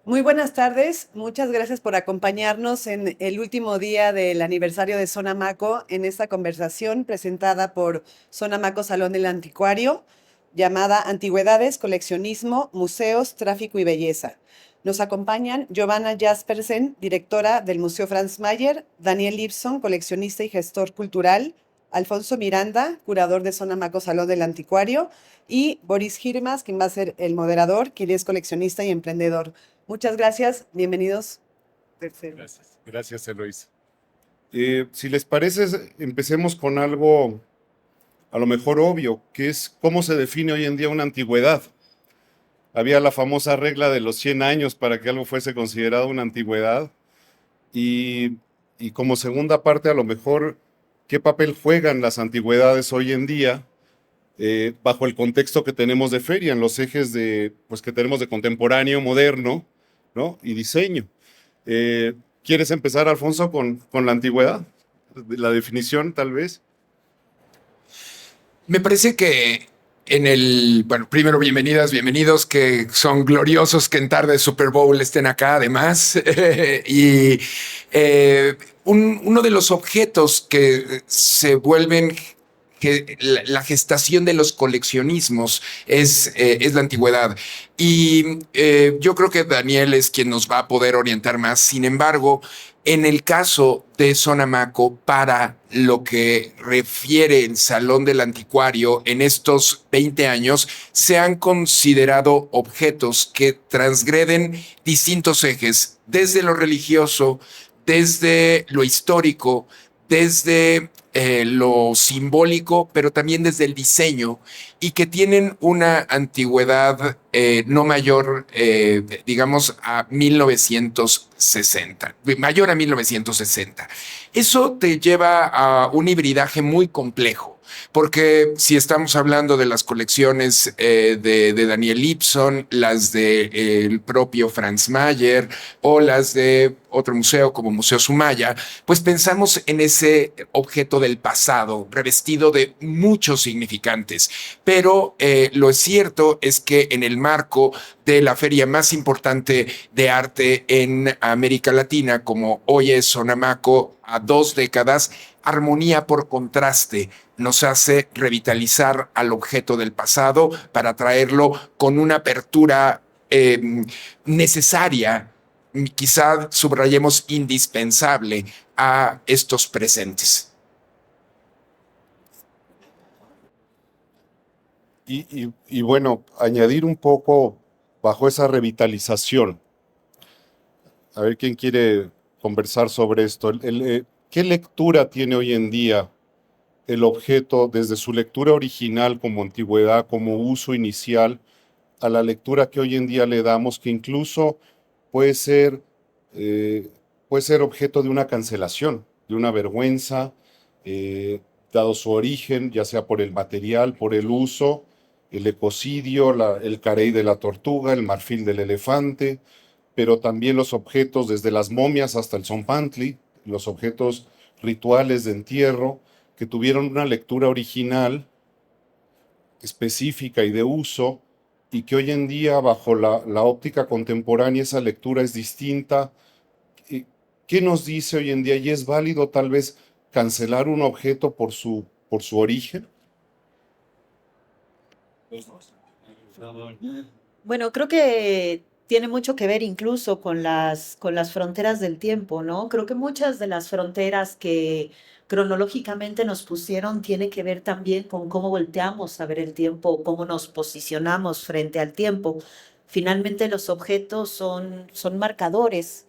Muy buenas tardes, muchas gracias por acompañarnos en el último día del aniversario de Sonamaco en esta conversación presentada por Sonamaco Salón del Anticuario, llamada Antigüedades, Coleccionismo, Museos, Tráfico y Belleza. Nos acompañan Giovanna Jaspersen, directora del Museo Franz Mayer, Daniel Ibson, coleccionista y gestor cultural, Alfonso Miranda, curador de Sonamaco Salón del Anticuario, y Boris Girmas, quien va a ser el moderador, quien es coleccionista y emprendedor. Muchas gracias, bienvenidos. Perfecto. Gracias, Eloís. Si les parece, empecemos con algo a lo mejor obvio, que es cómo se define hoy en día una antigüedad. Había la famosa regla de los 100 años para que algo fuese considerado una antigüedad. Y, y como segunda parte, a lo mejor, ¿qué papel juegan las antigüedades hoy en día bajo el contexto que tenemos de feria, en los ejes pues, que tenemos de contemporáneo, moderno, ¿no? Y diseño? Eh, ¿Quieres empezar, Alfonso, con la antigüedad? La definición, tal vez. Me parece que bueno, primero bienvenidas, bienvenidos, que son gloriosos que en tarde de Super Bowl estén acá además. y uno de los objetos que se vuelven que la gestación de los coleccionismos es la antigüedad. Y yo creo que Daniel es quien nos va a poder orientar más. Sin embargo, en el caso de Sonamaco, para lo que refiere el Salón del Anticuario, en estos 20 años se han considerado objetos que transgreden distintos ejes, desde lo religioso, desde lo histórico, desde lo simbólico, pero también desde el diseño, y que tienen una antigüedad no mayor, digamos, a 1960, mayor a 1960. Eso te lleva a un hibridaje muy complejo, porque si estamos hablando de las colecciones de Daniel Ibson, las del propio Franz Mayer o las de otro museo como Museo Sumaya, pues pensamos en ese objeto del pasado, revestido de muchos significantes. Pero lo cierto es que en el marco de la feria más importante de arte en América Latina, como hoy es Sonamaco, a 2 décadas, armonía por contraste nos hace revitalizar al objeto del pasado para traerlo con una apertura necesaria, quizá subrayemos indispensable, a estos presentes. Y bueno, añadir un poco bajo esa revitalización. A ver quién quiere conversar sobre esto. ¿Qué lectura tiene hoy en día el objeto desde su lectura original como antigüedad, como uso inicial, a la lectura que hoy en día le damos, que incluso puede ser, eh, puede ser objeto de una cancelación, de una vergüenza, dado su origen, ya sea por el material, por el uso, el ecocidio, el carey de la tortuga, el marfil del elefante, pero también los objetos desde las momias hasta el zompantli, los objetos rituales de entierro, que tuvieron una lectura original específica y de uso, y que hoy en día, bajo la óptica contemporánea, esa lectura es distinta. ¿Qué nos dice hoy en día? ¿Y es válido tal vez cancelar un objeto por su origen? Bueno, creo que tiene mucho que ver incluso con las fronteras del tiempo, ¿no? Creo que muchas de las fronteras que cronológicamente nos pusieron tiene que ver también con cómo volteamos a ver el tiempo, cómo nos posicionamos frente al tiempo. Finalmente los objetos son marcadores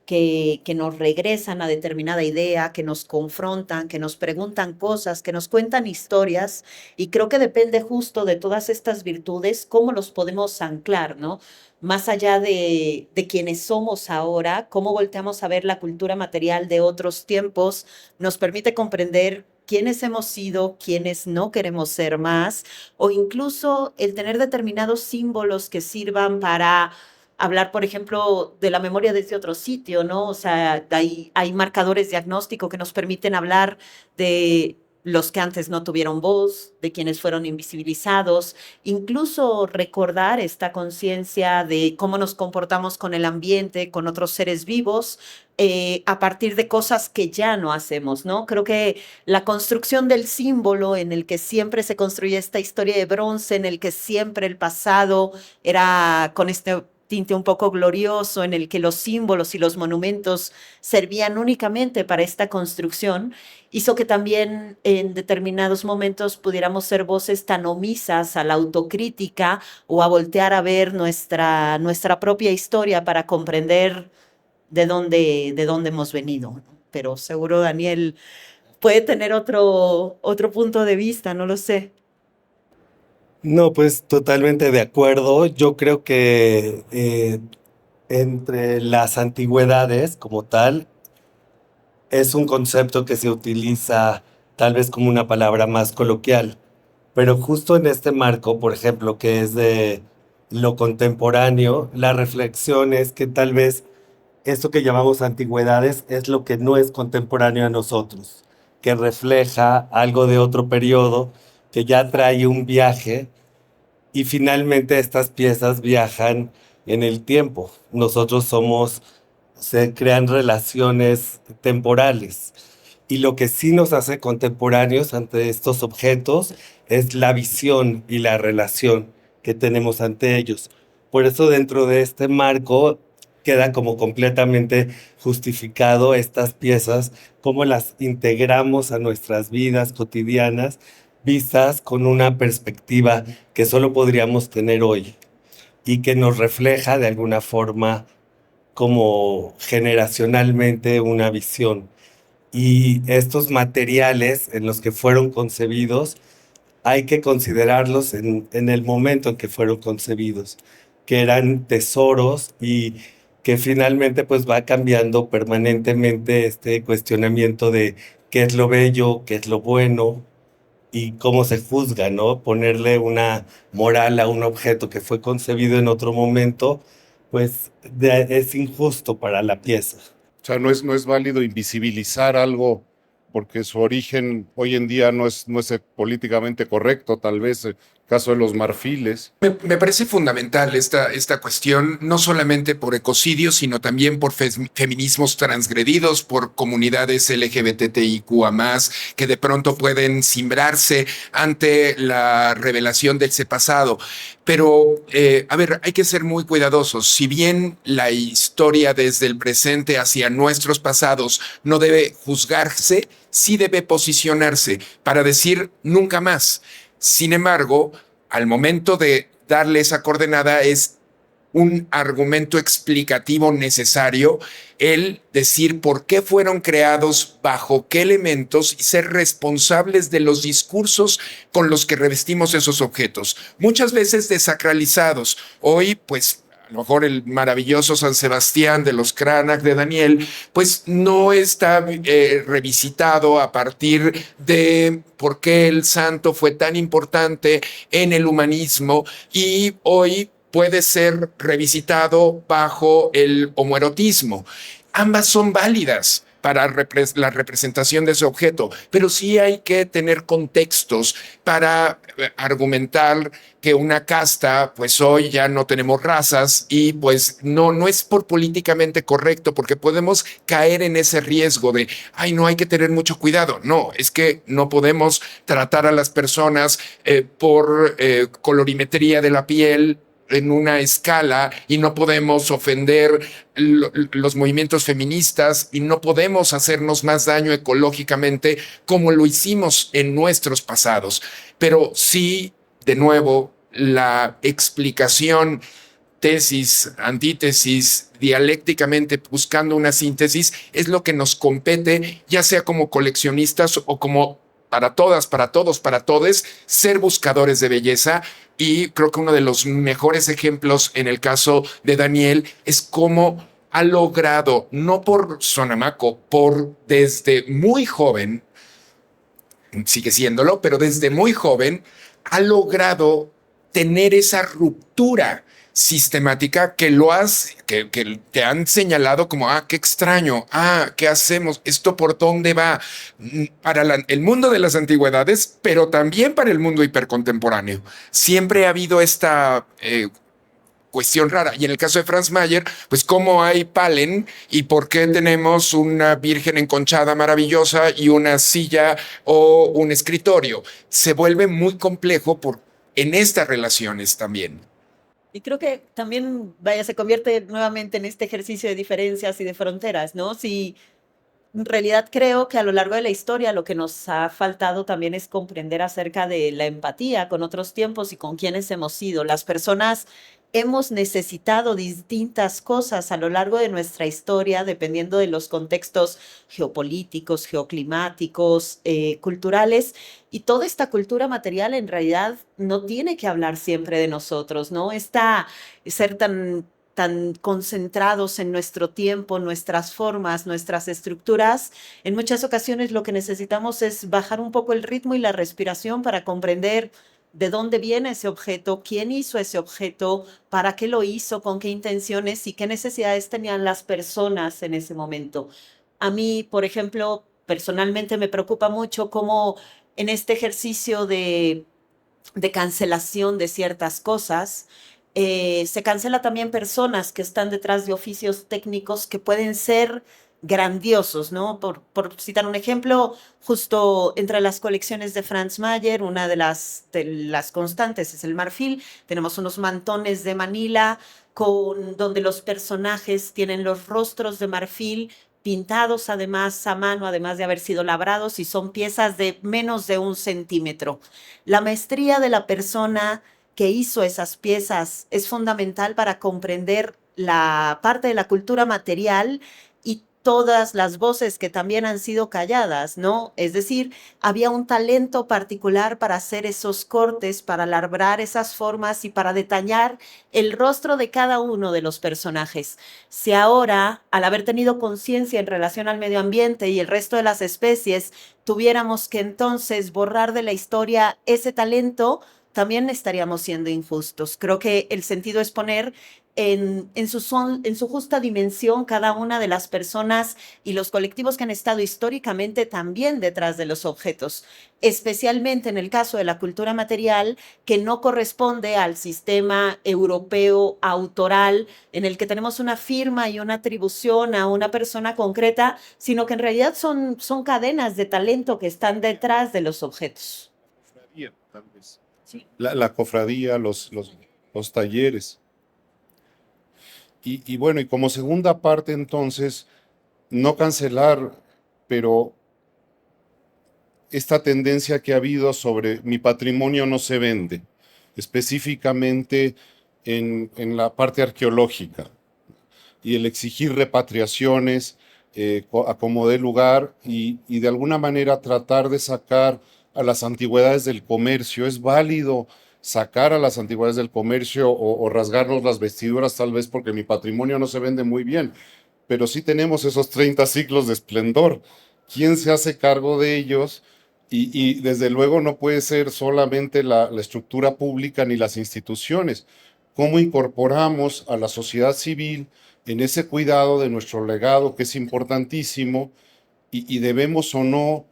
que nos regresan a determinada idea, que nos confrontan, que nos preguntan cosas, que nos cuentan historias, y creo que depende justo de todas estas virtudes, cómo los podemos anclar, ¿no? Más allá de quienes somos ahora, cómo volteamos a ver la cultura material de otros tiempos, nos permite comprender quiénes hemos sido, quiénes no queremos ser más, o incluso el tener determinados símbolos que sirvan para hablar, por ejemplo, de la memoria desde otro sitio, ¿no? O sea, hay marcadores diagnósticos que nos permiten hablar de los que antes no tuvieron voz, de quienes fueron invisibilizados, incluso recordar esta conciencia de cómo nos comportamos con el ambiente, con otros seres vivos, a partir de cosas que ya no hacemos, ¿no? Creo que la construcción del símbolo en el que siempre se construye esta historia de bronce, en el que siempre el pasado era con este tinte un poco glorioso, en el que los símbolos y los monumentos servían únicamente para esta construcción, hizo que también en determinados momentos pudiéramos ser voces tan omisas a la autocrítica o a voltear a ver nuestra propia historia para comprender de dónde hemos venido, ¿no? Pero seguro Daniel puede tener otro punto de vista, no lo sé. No, pues totalmente de acuerdo. Yo creo que entre las antigüedades como tal, es un concepto que se utiliza tal vez como una palabra más coloquial, pero justo en este marco, por ejemplo, que es de lo contemporáneo, la reflexión es que tal vez esto que llamamos antigüedades es lo que no es contemporáneo a nosotros, que refleja algo de otro periodo, que ya trae un viaje y finalmente estas piezas viajan en el tiempo. Se crean relaciones temporales. Y lo que sí nos hace contemporáneos ante estos objetos es la visión y la relación que tenemos ante ellos. Por eso dentro de este marco queda como completamente justificado estas piezas, cómo las integramos a nuestras vidas cotidianas, vistas con una perspectiva que solo podríamos tener hoy y que nos refleja de alguna forma como generacionalmente una visión. Y estos materiales en los que fueron concebidos, hay que considerarlos en el momento en que fueron concebidos, que eran tesoros y que finalmente pues va cambiando permanentemente este cuestionamiento de qué es lo bello, qué es lo bueno y cómo se juzga, ¿no? Ponerle una moral a un objeto que fue concebido en otro momento, pues es injusto para la pieza. O sea, no es válido invisibilizar algo porque su origen hoy en día no es políticamente correcto, tal vez el caso de los marfiles. Me parece fundamental esta cuestión, no solamente por ecocidio, sino también por feminismos transgredidos, por comunidades LGBTIQA+, que de pronto pueden cimbrarse ante la revelación de ese pasado. Pero, a ver, hay que ser muy cuidadosos. Si bien la historia desde el presente hacia nuestros pasados no debe juzgarse, sí debe posicionarse para decir nunca más. Sin embargo, al momento de darle esa coordenada es un argumento explicativo necesario el decir por qué fueron creados, bajo qué elementos y ser responsables de los discursos con los que revestimos esos objetos, muchas veces desacralizados. Hoy, pues, a lo mejor el maravilloso San Sebastián de los Cranach de Daniel, pues no está revisitado a partir de por qué el santo fue tan importante en el humanismo y hoy puede ser revisitado bajo el homoerotismo. Ambas son válidas para la representación de ese objeto, pero sí hay que tener contextos para argumentar que una casta, pues hoy ya no tenemos razas y pues no es por políticamente correcto, porque podemos caer en ese riesgo de, ay, no hay que tener mucho cuidado. No, es que no podemos tratar a las personas por colorimetría de la piel en una escala y no podemos ofender los movimientos feministas y no podemos hacernos más daño ecológicamente como lo hicimos en nuestros pasados. Pero sí, de nuevo, la explicación, tesis, antítesis, dialécticamente buscando una síntesis es lo que nos compete, ya sea como coleccionistas o como para todas, para todos, para todes, ser buscadores de belleza. Y creo que uno de los mejores ejemplos en el caso de Daniel es cómo ha logrado, no por Sonamaco, por desde muy joven, sigue siéndolo, pero desde muy joven, ha logrado tener esa ruptura sistemática que te han señalado como, qué extraño, ¿qué hacemos? ¿Esto por dónde va? Para el mundo de las antigüedades, pero también para el mundo hipercontemporáneo. Siempre ha habido esta cuestión rara. Y en el caso de Franz Mayer, pues cómo hay Palen y por qué tenemos una virgen enconchada maravillosa y una silla o un escritorio. Se vuelve muy complejo en estas relaciones también. Y creo que también, se convierte nuevamente en este ejercicio de diferencias y de fronteras, ¿no? Si en realidad creo que a lo largo de la historia lo que nos ha faltado también es comprender acerca de la empatía con otros tiempos y con quienes hemos sido. Las personas hemos necesitado distintas cosas a lo largo de nuestra historia, dependiendo de los contextos geopolíticos, geoclimáticos, culturales, y toda esta cultura material en realidad no tiene que hablar siempre de nosotros, ¿no? Ser tan concentrados en nuestro tiempo, nuestras formas, nuestras estructuras, en muchas ocasiones lo que necesitamos es bajar un poco el ritmo y la respiración para comprender de dónde viene ese objeto, quién hizo ese objeto, para qué lo hizo, con qué intenciones y qué necesidades tenían las personas en ese momento. A mí, por ejemplo, personalmente me preocupa mucho cómo en este ejercicio de cancelación de ciertas cosas, se cancela también personas que están detrás de oficios técnicos que pueden ser grandiosos, ¿no? Por citar un ejemplo, justo entre las colecciones de Franz Mayer, una de las constantes es el marfil. Tenemos unos mantones de Manila donde los personajes tienen los rostros de marfil pintados además a mano, además de haber sido labrados, y son piezas de menos de 1 centímetro. La maestría de la persona que hizo esas piezas es fundamental para comprender la parte de la cultura material y todas las voces que también han sido calladas, ¿no? Es decir, había un talento particular para hacer esos cortes, para labrar esas formas y para detallar el rostro de cada uno de los personajes. Si ahora, al haber tenido conciencia en relación al medio ambiente y el resto de las especies, tuviéramos que entonces borrar de la historia ese talento, también estaríamos siendo injustos. Creo que el sentido es poner en su justa dimensión cada una de las personas y los colectivos que han estado históricamente también detrás de los objetos, especialmente en el caso de la cultura material, que no corresponde al sistema europeo autoral en el que tenemos una firma y una atribución a una persona concreta, sino que en realidad son cadenas de talento que están detrás de los objetos. Tal vez. Sí. La cofradía, los talleres. Y bueno, y como segunda parte entonces, no cancelar, pero esta tendencia que ha habido sobre mi patrimonio no se vende, específicamente en la parte arqueológica, y el exigir repatriaciones a como dé lugar y de alguna manera tratar de sacar a las antigüedades del comercio. Es válido sacar a las antigüedades del comercio o rasgarnos las vestiduras tal vez porque mi patrimonio no se vende muy bien, pero sí tenemos esos 30 siglos de esplendor. ¿Quién se hace cargo de ellos? Y desde luego no puede ser solamente la estructura pública ni las instituciones. ¿Cómo incorporamos a la sociedad civil en ese cuidado de nuestro legado que es importantísimo y debemos o no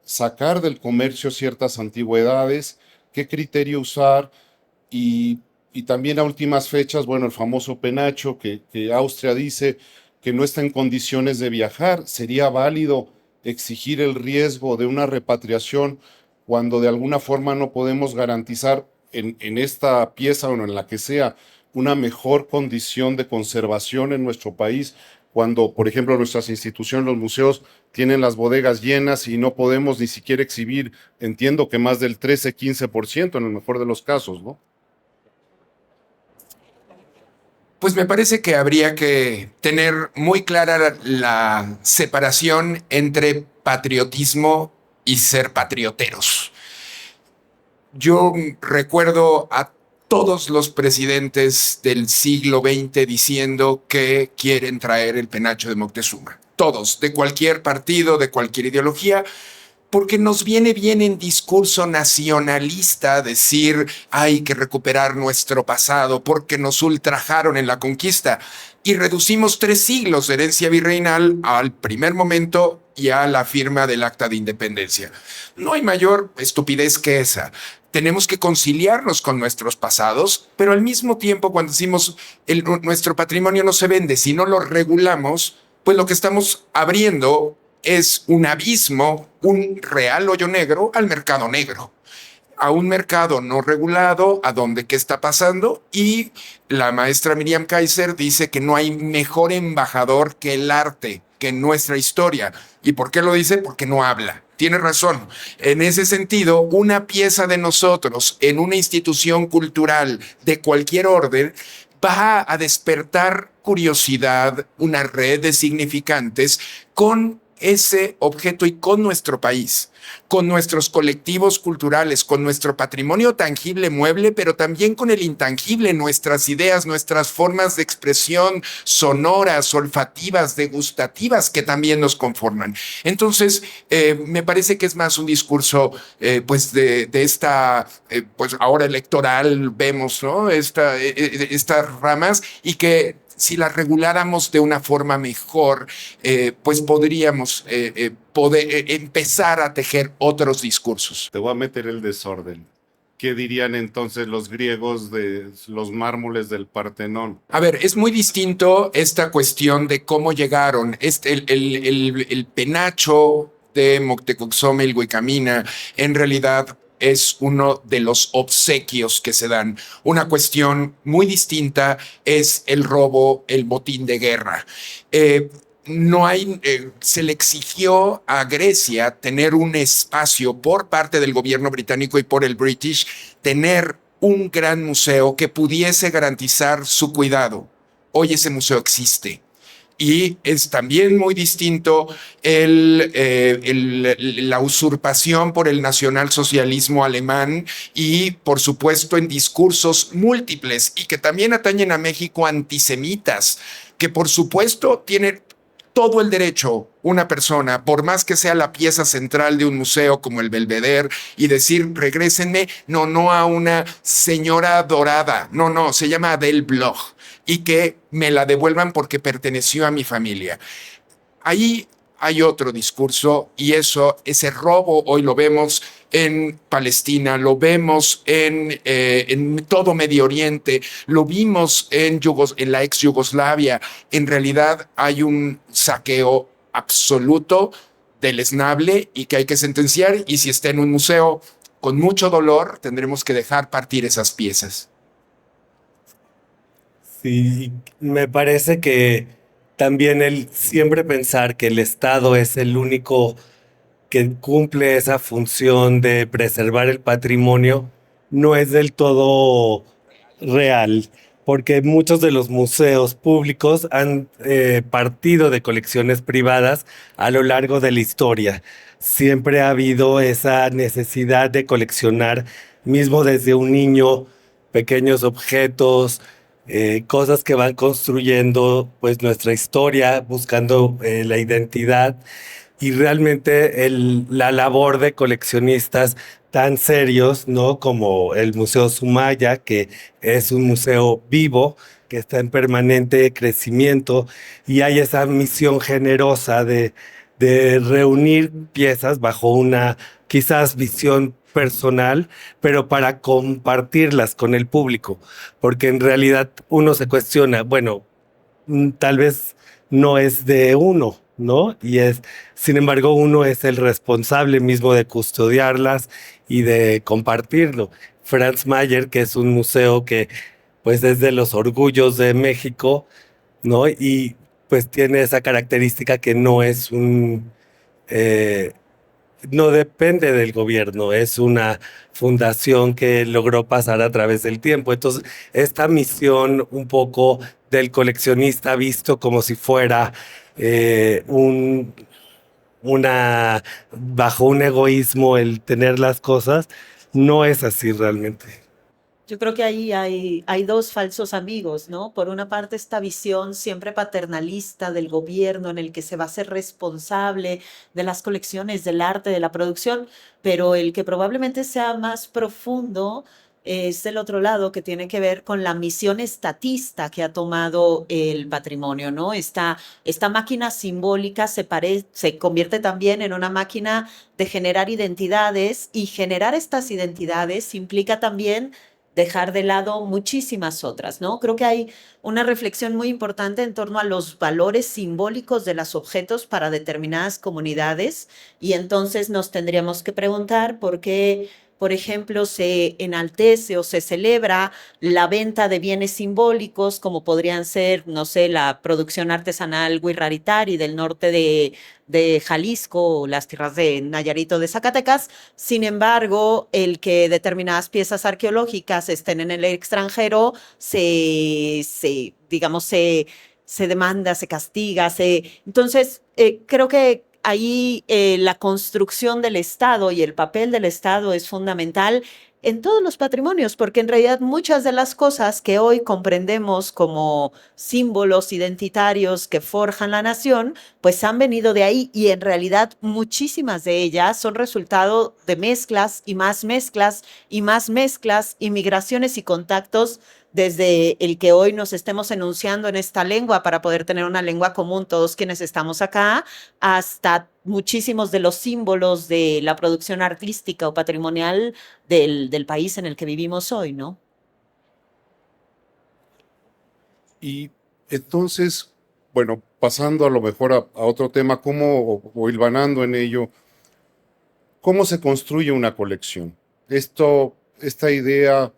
sacar del comercio ciertas antigüedades? ¿Qué criterio usar? Y también a últimas fechas, bueno, el famoso penacho que Austria dice que no está en condiciones de viajar. ¿Sería válido exigir el riesgo de una repatriación cuando de alguna forma no podemos garantizar en esta pieza o en la que sea una mejor condición de conservación en nuestro país? Cuando, por ejemplo, nuestras instituciones, los museos, tienen las bodegas llenas y no podemos ni siquiera exhibir, entiendo que más del 13-15% en el mejor de los casos, ¿no? Pues me parece que habría que tener muy clara la separación entre patriotismo y ser patrioteros. Yo recuerdo a todos los presidentes del siglo XX diciendo que quieren traer el penacho de Moctezuma. Todos, de cualquier partido, de cualquier ideología, porque nos viene bien en discurso nacionalista decir hay que recuperar nuestro pasado porque nos ultrajaron en la conquista y reducimos 3 siglos de herencia virreinal al primer momento y a la firma del Acta de Independencia. No hay mayor estupidez que esa. Tenemos que conciliarnos con nuestros pasados, pero al mismo tiempo cuando decimos nuestro patrimonio no se vende, si no lo regulamos, pues lo que estamos abriendo es un abismo, un real hoyo negro al mercado negro, a un mercado no regulado, a donde qué está pasando. Y la maestra Miriam Kaiser dice que no hay mejor embajador que el arte, que nuestra historia. ¿Y por qué lo dice? Porque no habla. Tiene razón. En ese sentido, una pieza de nosotros en una institución cultural de cualquier orden va a despertar curiosidad, una red de significantes con ese objeto y con nuestro país, con nuestros colectivos culturales, con nuestro patrimonio tangible, mueble, pero también con el intangible, nuestras ideas, nuestras formas de expresión sonoras, olfativas, degustativas, que también nos conforman. Entonces, me parece que es más un discurso, pues, de esta, pues, ahora electoral, vemos, ¿no? Estas ramas, y que si las reguláramos de una forma mejor, pues podríamos poder empezar a tejer otros discursos. Te voy a meter el desorden. ¿Qué dirían entonces los griegos de los mármoles del Partenón? A ver, es muy distinto esta cuestión de cómo llegaron. El penacho de Moctezuma en realidad es uno de los obsequios que se dan. Una cuestión muy distinta es el robo, el botín de guerra. Se le exigió a Grecia tener un espacio por parte del gobierno británico y por el British, tener un gran museo que pudiese garantizar su cuidado. Hoy ese museo existe. Y es también muy distinto la usurpación por el nacionalsocialismo alemán y, por supuesto, en discursos múltiples y que también atañen a México, antisemitas, que por supuesto tiene todo el derecho una persona, por más que sea la pieza central de un museo como el Belvedere, y decir, regrésenme, no a una señora dorada, no, se llama Adele Bloch, y que me la devuelvan porque perteneció a mi familia. Ahí hay otro discurso, y ese robo hoy lo vemos en Palestina, lo vemos en todo Medio Oriente, lo vimos en la ex Yugoslavia. En realidad hay un saqueo absoluto, deleznable, y que hay que sentenciar, y si está en un museo, con mucho dolor, tendremos que dejar partir esas piezas. Sí, me parece que también el siempre pensar que el Estado es el único que cumple esa función de preservar el patrimonio no es del todo real, porque muchos de los museos públicos han partido de colecciones privadas a lo largo de la historia. Siempre ha habido esa necesidad de coleccionar, mismo desde un niño, pequeños objetos, cosas que van construyendo pues nuestra historia, buscando la identidad. Y realmente la labor de coleccionistas tan serios, ¿no? Como el Museo Sumaya, que es un museo vivo, que está en permanente crecimiento, y hay esa misión generosa de reunir piezas bajo una quizás visión personal, pero para compartirlas con el público, porque en realidad uno se cuestiona, bueno, tal vez no es de uno, ¿no? Sin embargo, uno es el responsable mismo de custodiarlas y de compartirlo. Franz Mayer, que es un museo que pues es de los orgullos de México, ¿no? Y pues tiene esa característica que eh, no depende del gobierno, es una fundación que logró pasar a través del tiempo. Entonces, esta misión un poco del coleccionista visto como si fuera eh, un, bajo un egoísmo el tener las cosas, no es así realmente. Yo creo que ahí hay dos falsos amigos, ¿no? Por una parte, esta visión siempre paternalista del gobierno en el que se va a ser responsable de las colecciones, del arte, de la producción, pero el que probablemente sea más profundo es el otro lado que tiene que ver con la misión estatista que ha tomado el patrimonio, ¿no? Esta máquina simbólica se convierte también en una máquina de generar identidades y generar estas identidades implica también dejar de lado muchísimas otras, ¿no? Creo que hay una reflexión muy importante en torno a los valores simbólicos de los objetos para determinadas comunidades y entonces nos tendríamos que preguntar por qué, por ejemplo, se enaltece o se celebra la venta de bienes simbólicos como podrían ser, no sé, la producción artesanal Huirraritari del norte de Jalisco o las tierras de Nayarit o de Zacatecas. Sin embargo, el que determinadas piezas arqueológicas estén en el extranjero digamos, se demanda, se castiga. Entonces, creo que ahí la construcción del Estado y el papel del Estado es fundamental en todos los patrimonios, porque en realidad muchas de las cosas que hoy comprendemos como símbolos identitarios que forjan la nación, pues han venido de ahí y en realidad muchísimas de ellas son resultado de mezclas y más mezclas y más mezclas y migraciones y contactos desde el que hoy nos estemos enunciando en esta lengua para poder tener una lengua común todos quienes estamos acá, hasta muchísimos de los símbolos de la producción artística o patrimonial del país en el que vivimos hoy, ¿no? Y entonces, bueno, pasando a lo mejor a otro tema, o hilvanando en ello, ¿cómo se construye una colección? Esta idea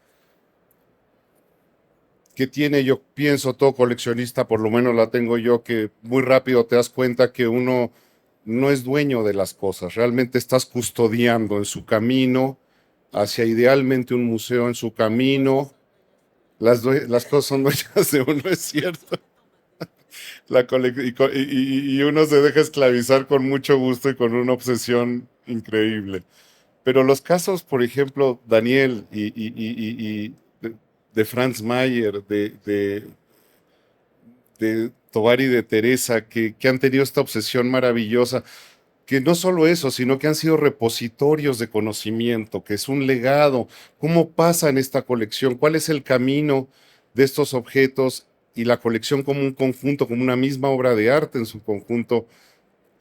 que tiene, yo pienso, todo coleccionista, por lo menos la tengo yo, que muy rápido te das cuenta que uno no es dueño de las cosas, realmente estás custodiando en su camino hacia idealmente un museo, en su camino. Las cosas son dueñas de uno, es cierto. Y uno se deja esclavizar con mucho gusto y con una obsesión increíble. Pero los casos, por ejemplo, Daniel y de Franz Mayer, de Tovar y de Teresa, que han tenido esta obsesión maravillosa, que no solo eso, sino que han sido repositorios de conocimiento, que es un legado. ¿Cómo pasa en esta colección? ¿Cuál es el camino de estos objetos y la colección como un conjunto, como una misma obra de arte en su conjunto,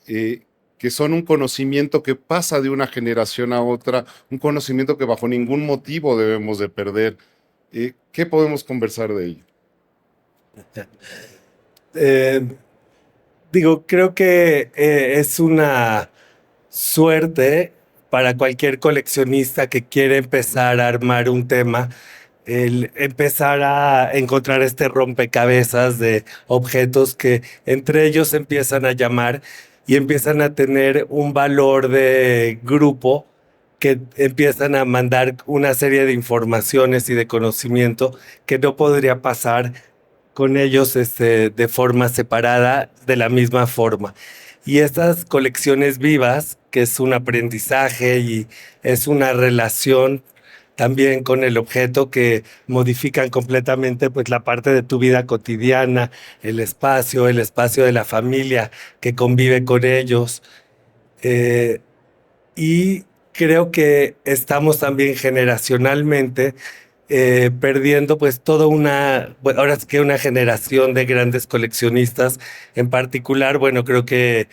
que son un conocimiento que pasa de una generación a otra, un conocimiento que bajo ningún motivo debemos de perder? ¿Qué podemos conversar de ello? Creo que es una suerte para cualquier coleccionista que quiere empezar a armar un tema, el empezar a encontrar este rompecabezas de objetos que entre ellos empiezan a llamar y empiezan a tener un valor de grupo, que empiezan a mandar una serie de informaciones y de conocimiento que no podría pasar con ellos de forma separada, de la misma forma. Y estas colecciones vivas, que es un aprendizaje y es una relación también con el objeto, que modifican completamente pues la parte de tu vida cotidiana, el espacio de la familia que convive con ellos. Y creo que estamos también generacionalmente perdiendo pues ahora sí que una generación de grandes coleccionistas. En particular, bueno, creo que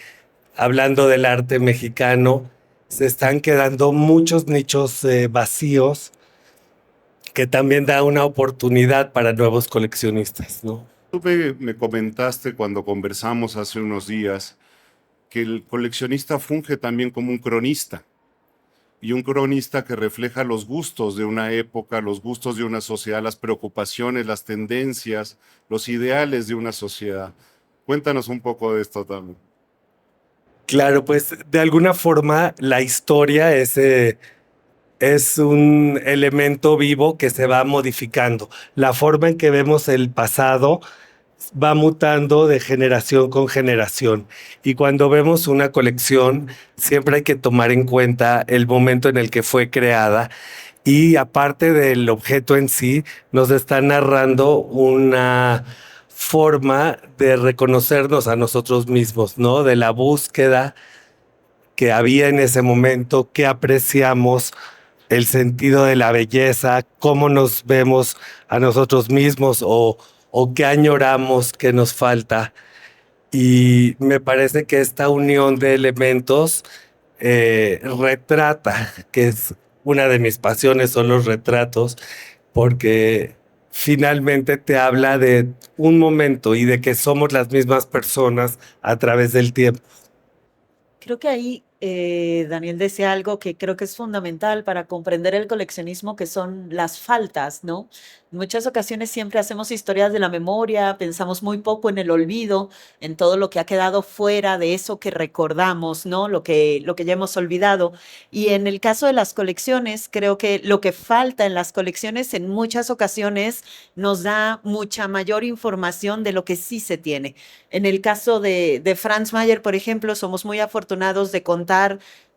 hablando del arte mexicano, se están quedando muchos nichos vacíos, que también da una oportunidad para nuevos coleccionistas, ¿no? Tú me comentaste cuando conversamos hace unos días que el coleccionista funge también como un cronista, y un cronista que refleja los gustos de una época, los gustos de una sociedad, las preocupaciones, las tendencias, los ideales de una sociedad. Cuéntanos un poco de esto también. Claro, pues de alguna forma la historia es un elemento vivo que se va modificando. La forma en que vemos el pasado va mutando de generación con generación. Y cuando vemos una colección, siempre hay que tomar en cuenta el momento en el que fue creada Y aparte del objeto en sí, nos está narrando una forma de reconocernos a nosotros mismos, ¿no? De la búsqueda que había en ese momento, que apreciamos, el sentido de la belleza, cómo nos vemos a nosotros mismos o qué añoramos, qué nos falta. Y me parece que esta unión de elementos retrata, que es una de mis pasiones, son los retratos, porque finalmente te habla de un momento y de que somos las mismas personas a través del tiempo. Creo que ahí Daniel decía algo que creo que es fundamental para comprender el coleccionismo, que son las faltas, ¿no? En muchas ocasiones siempre hacemos historias de la memoria, pensamos muy poco en el olvido, en todo lo que ha quedado fuera de eso que recordamos, ¿no? Lo que ya hemos olvidado. Y en el caso de las colecciones, creo que lo que falta en las colecciones en muchas ocasiones nos da mucha mayor información de lo que sí se tiene. En el caso de Franz Mayer, por ejemplo, somos muy afortunados de contar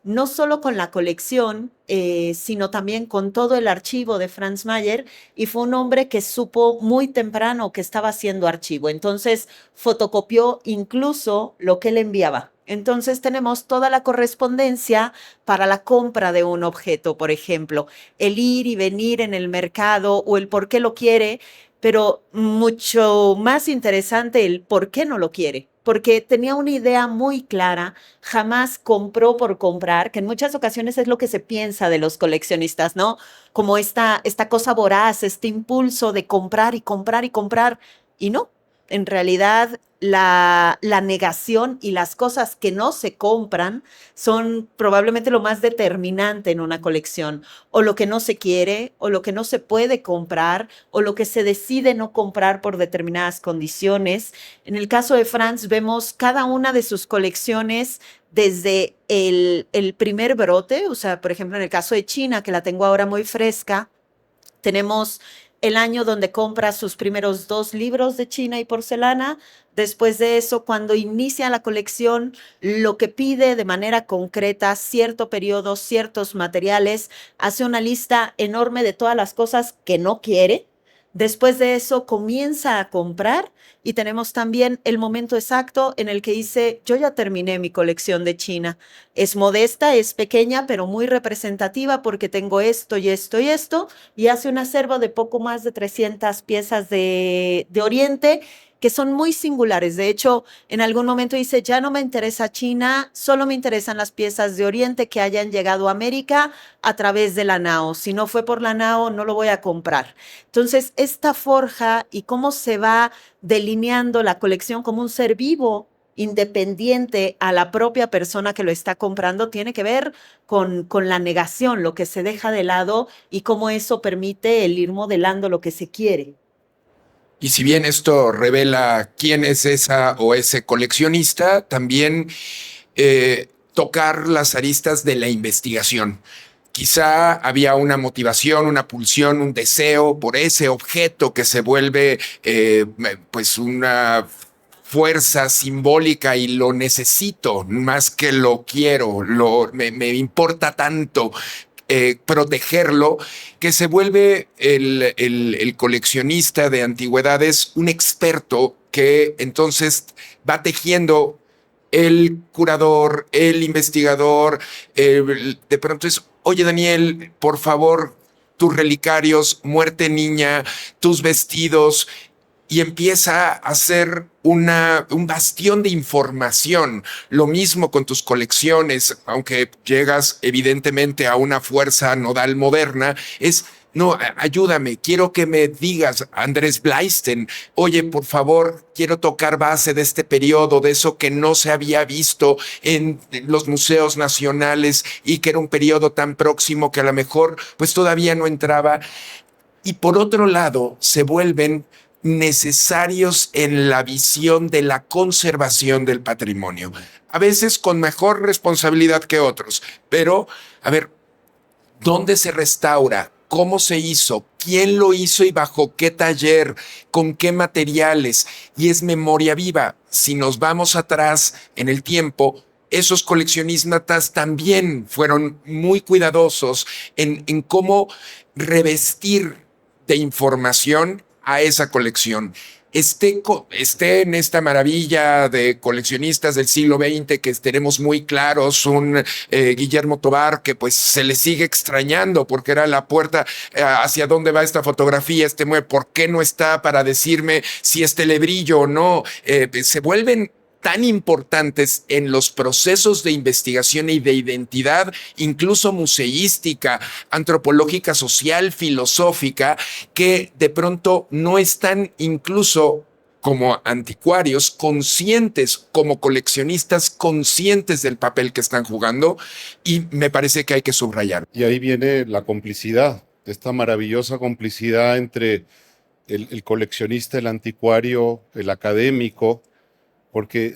no solo con la colección, sino también con todo el archivo de Franz Mayer, y fue un hombre que supo muy temprano que estaba haciendo archivo. Entonces, fotocopió incluso lo que él enviaba. Entonces tenemos toda la correspondencia para la compra de un objeto, por ejemplo, el ir y venir en el mercado o el por qué lo quiere, pero mucho más interesante el por qué no lo quiere, porque tenía una idea muy clara, jamás compró por comprar, que en muchas ocasiones es lo que se piensa de los coleccionistas, ¿no? Como esta cosa voraz, este impulso de comprar y comprar y comprar, y no, en realidad la negación y las cosas que no se compran son probablemente lo más determinante en una colección, o lo que no se quiere, o lo que no se puede comprar, o lo que se decide no comprar por determinadas condiciones. En el caso de Franz vemos cada una de sus colecciones desde el primer brote, o sea, por ejemplo, en el caso de China, que la tengo ahora muy fresca, tenemos el año donde compra sus primeros 2 libros de China y porcelana. Después de eso, cuando inicia la colección, lo que pide de manera concreta, cierto periodo, ciertos materiales, hace una lista enorme de todas las cosas que no quiere. Después de eso, comienza a comprar, y tenemos también el momento exacto en el que dice: yo ya terminé mi colección de China. Es modesta, es pequeña, pero muy representativa porque tengo esto y esto y esto, y hace un acervo de poco más de 300 piezas de Oriente, que son muy singulares. De hecho, en algún momento dice: ya no me interesa China, solo me interesan las piezas de Oriente que hayan llegado a América a través de la Nao. Si no fue por la Nao, no lo voy a comprar. Entonces, esta forja y cómo se va delineando la colección como un ser vivo, independiente a la propia persona que lo está comprando, tiene que ver con la negación, lo que se deja de lado, y cómo eso permite el ir modelando lo que se quiere. Y si bien esto revela quién es esa o ese coleccionista, también tocar las aristas de la investigación. Quizá había una motivación, una pulsión, un deseo por ese objeto que se vuelve pues una fuerza simbólica, y lo necesito más que lo quiero, me importa tanto protegerlo, que se vuelve el coleccionista de antigüedades un experto que entonces va tejiendo el curador, el investigador. De pronto es: oye, Daniel, por favor, tus relicarios, muerte niña, tus vestidos, y empieza a ser un bastión de información. Lo mismo con tus colecciones, aunque llegas evidentemente a una fuerza nodal moderna, es: no, ayúdame, quiero que me digas, Andrés Blaisten, oye, por favor, quiero tocar base de este periodo, de eso que no se había visto en los museos nacionales y que era un periodo tan próximo que a lo mejor pues todavía no entraba. Y por otro lado, se vuelven necesarios en la visión de la conservación del patrimonio, a veces con mejor responsabilidad que otros, pero a ver, ¿dónde se restaura? ¿Cómo se hizo? ¿Quién lo hizo y bajo qué taller? ¿Con qué materiales? Y es memoria viva. Si nos vamos atrás en el tiempo, esos coleccionistas también fueron muy cuidadosos en cómo revestir de información a esa colección. Esté en esta maravilla de coleccionistas del siglo XX que tenemos muy claros, un Guillermo Tovar que pues se le sigue extrañando porque era la puerta hacia dónde va esta fotografía, este mueble, ¿por qué no está para decirme si es telebrillo o no? Se vuelven tan importantes en los procesos de investigación y de identidad, incluso museística, antropológica, social, filosófica, que de pronto no están incluso como anticuarios conscientes, como coleccionistas conscientes del papel que están jugando, y me parece que hay que subrayar. Y ahí viene la complicidad, esta maravillosa complicidad entre el coleccionista, el anticuario, el académico, porque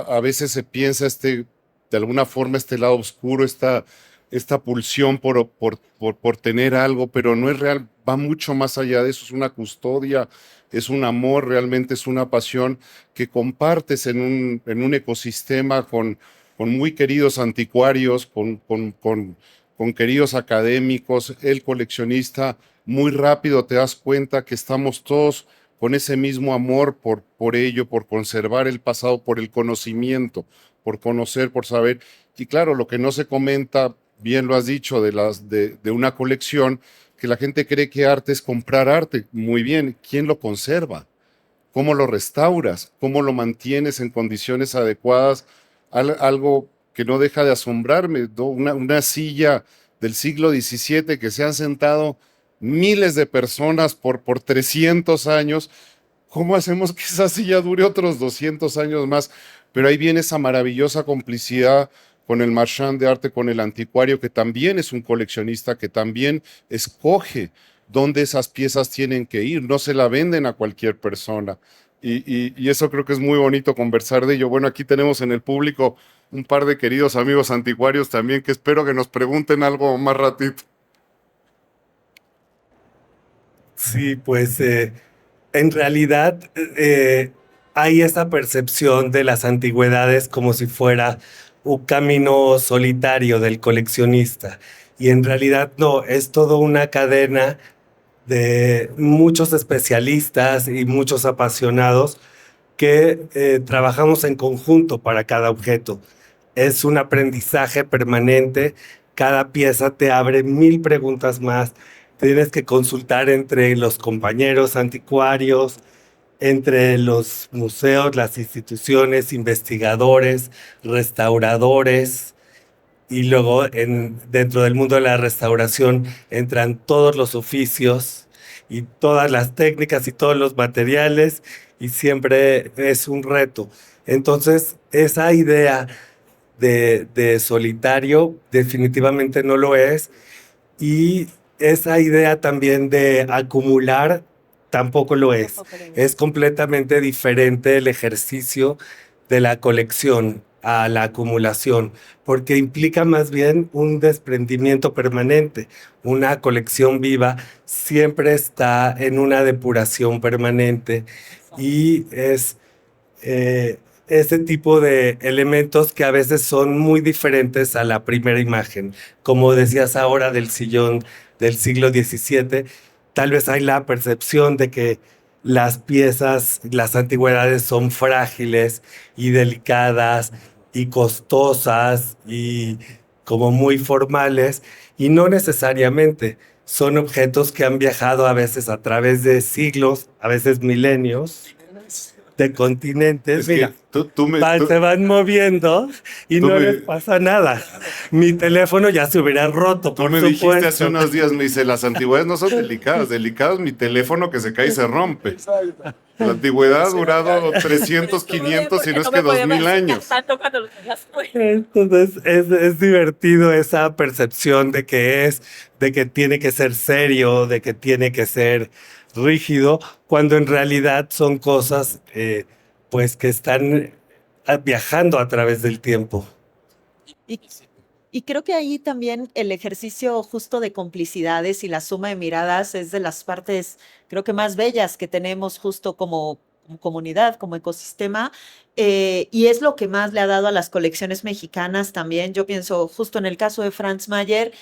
a veces se piensa de alguna forma este lado oscuro, esta pulsión por tener algo, pero no es real, va mucho más allá de eso, es una custodia, es un amor, realmente es una pasión que compartes en un ecosistema con muy queridos anticuarios, con queridos académicos, el coleccionista. Muy rápido te das cuenta que estamos todos con ese mismo amor por ello, por conservar el pasado, por el conocimiento, por conocer, por saber. Y claro, lo que no se comenta, bien lo has dicho, de una colección, que la gente cree que arte es comprar arte. Muy bien, ¿quién lo conserva? ¿Cómo lo restauras? ¿Cómo lo mantienes en condiciones adecuadas? Algo que no deja de asombrarme, ¿no? Una silla del siglo XVII que se han sentado miles de personas por 300 años. ¿Cómo hacemos que esa silla dure otros 200 años más? Pero ahí viene esa maravillosa complicidad con el marchand de arte, con el anticuario, que también es un coleccionista, que también escoge dónde esas piezas tienen que ir, no se la venden a cualquier persona. Y eso creo que es muy bonito conversar de ello. Bueno, aquí tenemos en el público un par de queridos amigos anticuarios también, que espero que nos pregunten algo más ratito. Sí, pues en realidad hay esa percepción de las antigüedades como si fuera un camino solitario del coleccionista. Y en realidad no, es toda una cadena de muchos especialistas y muchos apasionados que trabajamos en conjunto para cada objeto. Es un aprendizaje permanente, cada pieza te abre 1000 preguntas más, tienes que consultar entre los compañeros anticuarios, entre los museos, las instituciones, investigadores, restauradores, y luego dentro del mundo de la restauración entran todos los oficios y todas las técnicas y todos los materiales, y siempre es un reto. Entonces, esa idea de solitario definitivamente no lo es, y esa idea también de acumular tampoco lo es. Es completamente diferente el ejercicio de la colección a la acumulación, porque implica más bien un desprendimiento permanente. Una colección viva siempre está en una depuración permanente, y es ese tipo de elementos que a veces son muy diferentes a la primera imagen. Como decías ahora del sillón del siglo XVII, tal vez hay la percepción de que las piezas, las antigüedades son frágiles y delicadas y costosas y como muy formales, y no necesariamente. Son objetos que han viajado a veces a través de siglos, a veces milenios, de continentes. Es Mira, que se van moviendo y tú no me- les pasa nada. Mi teléfono ya se hubiera roto, Tú por me dijiste supuesto. hace unos días, me dice, las antigüedades no son delicadas, delicado es mi teléfono que se cae y se rompe. La antigüedad ha durado 300, 500 y no es que 2000 años. Entonces es divertido esa percepción de que tiene que ser serio, de que tiene que ser rígido, cuando en realidad son cosas pues que están viajando a través del tiempo. Y, y creo que ahí también el ejercicio justo de complicidades y la suma de miradas es de las partes, creo que más bellas que tenemos justo como como comunidad, como ecosistema. Y es lo que más le ha dado a las colecciones mexicanas también. Yo pienso justo en el caso de Franz Mayer,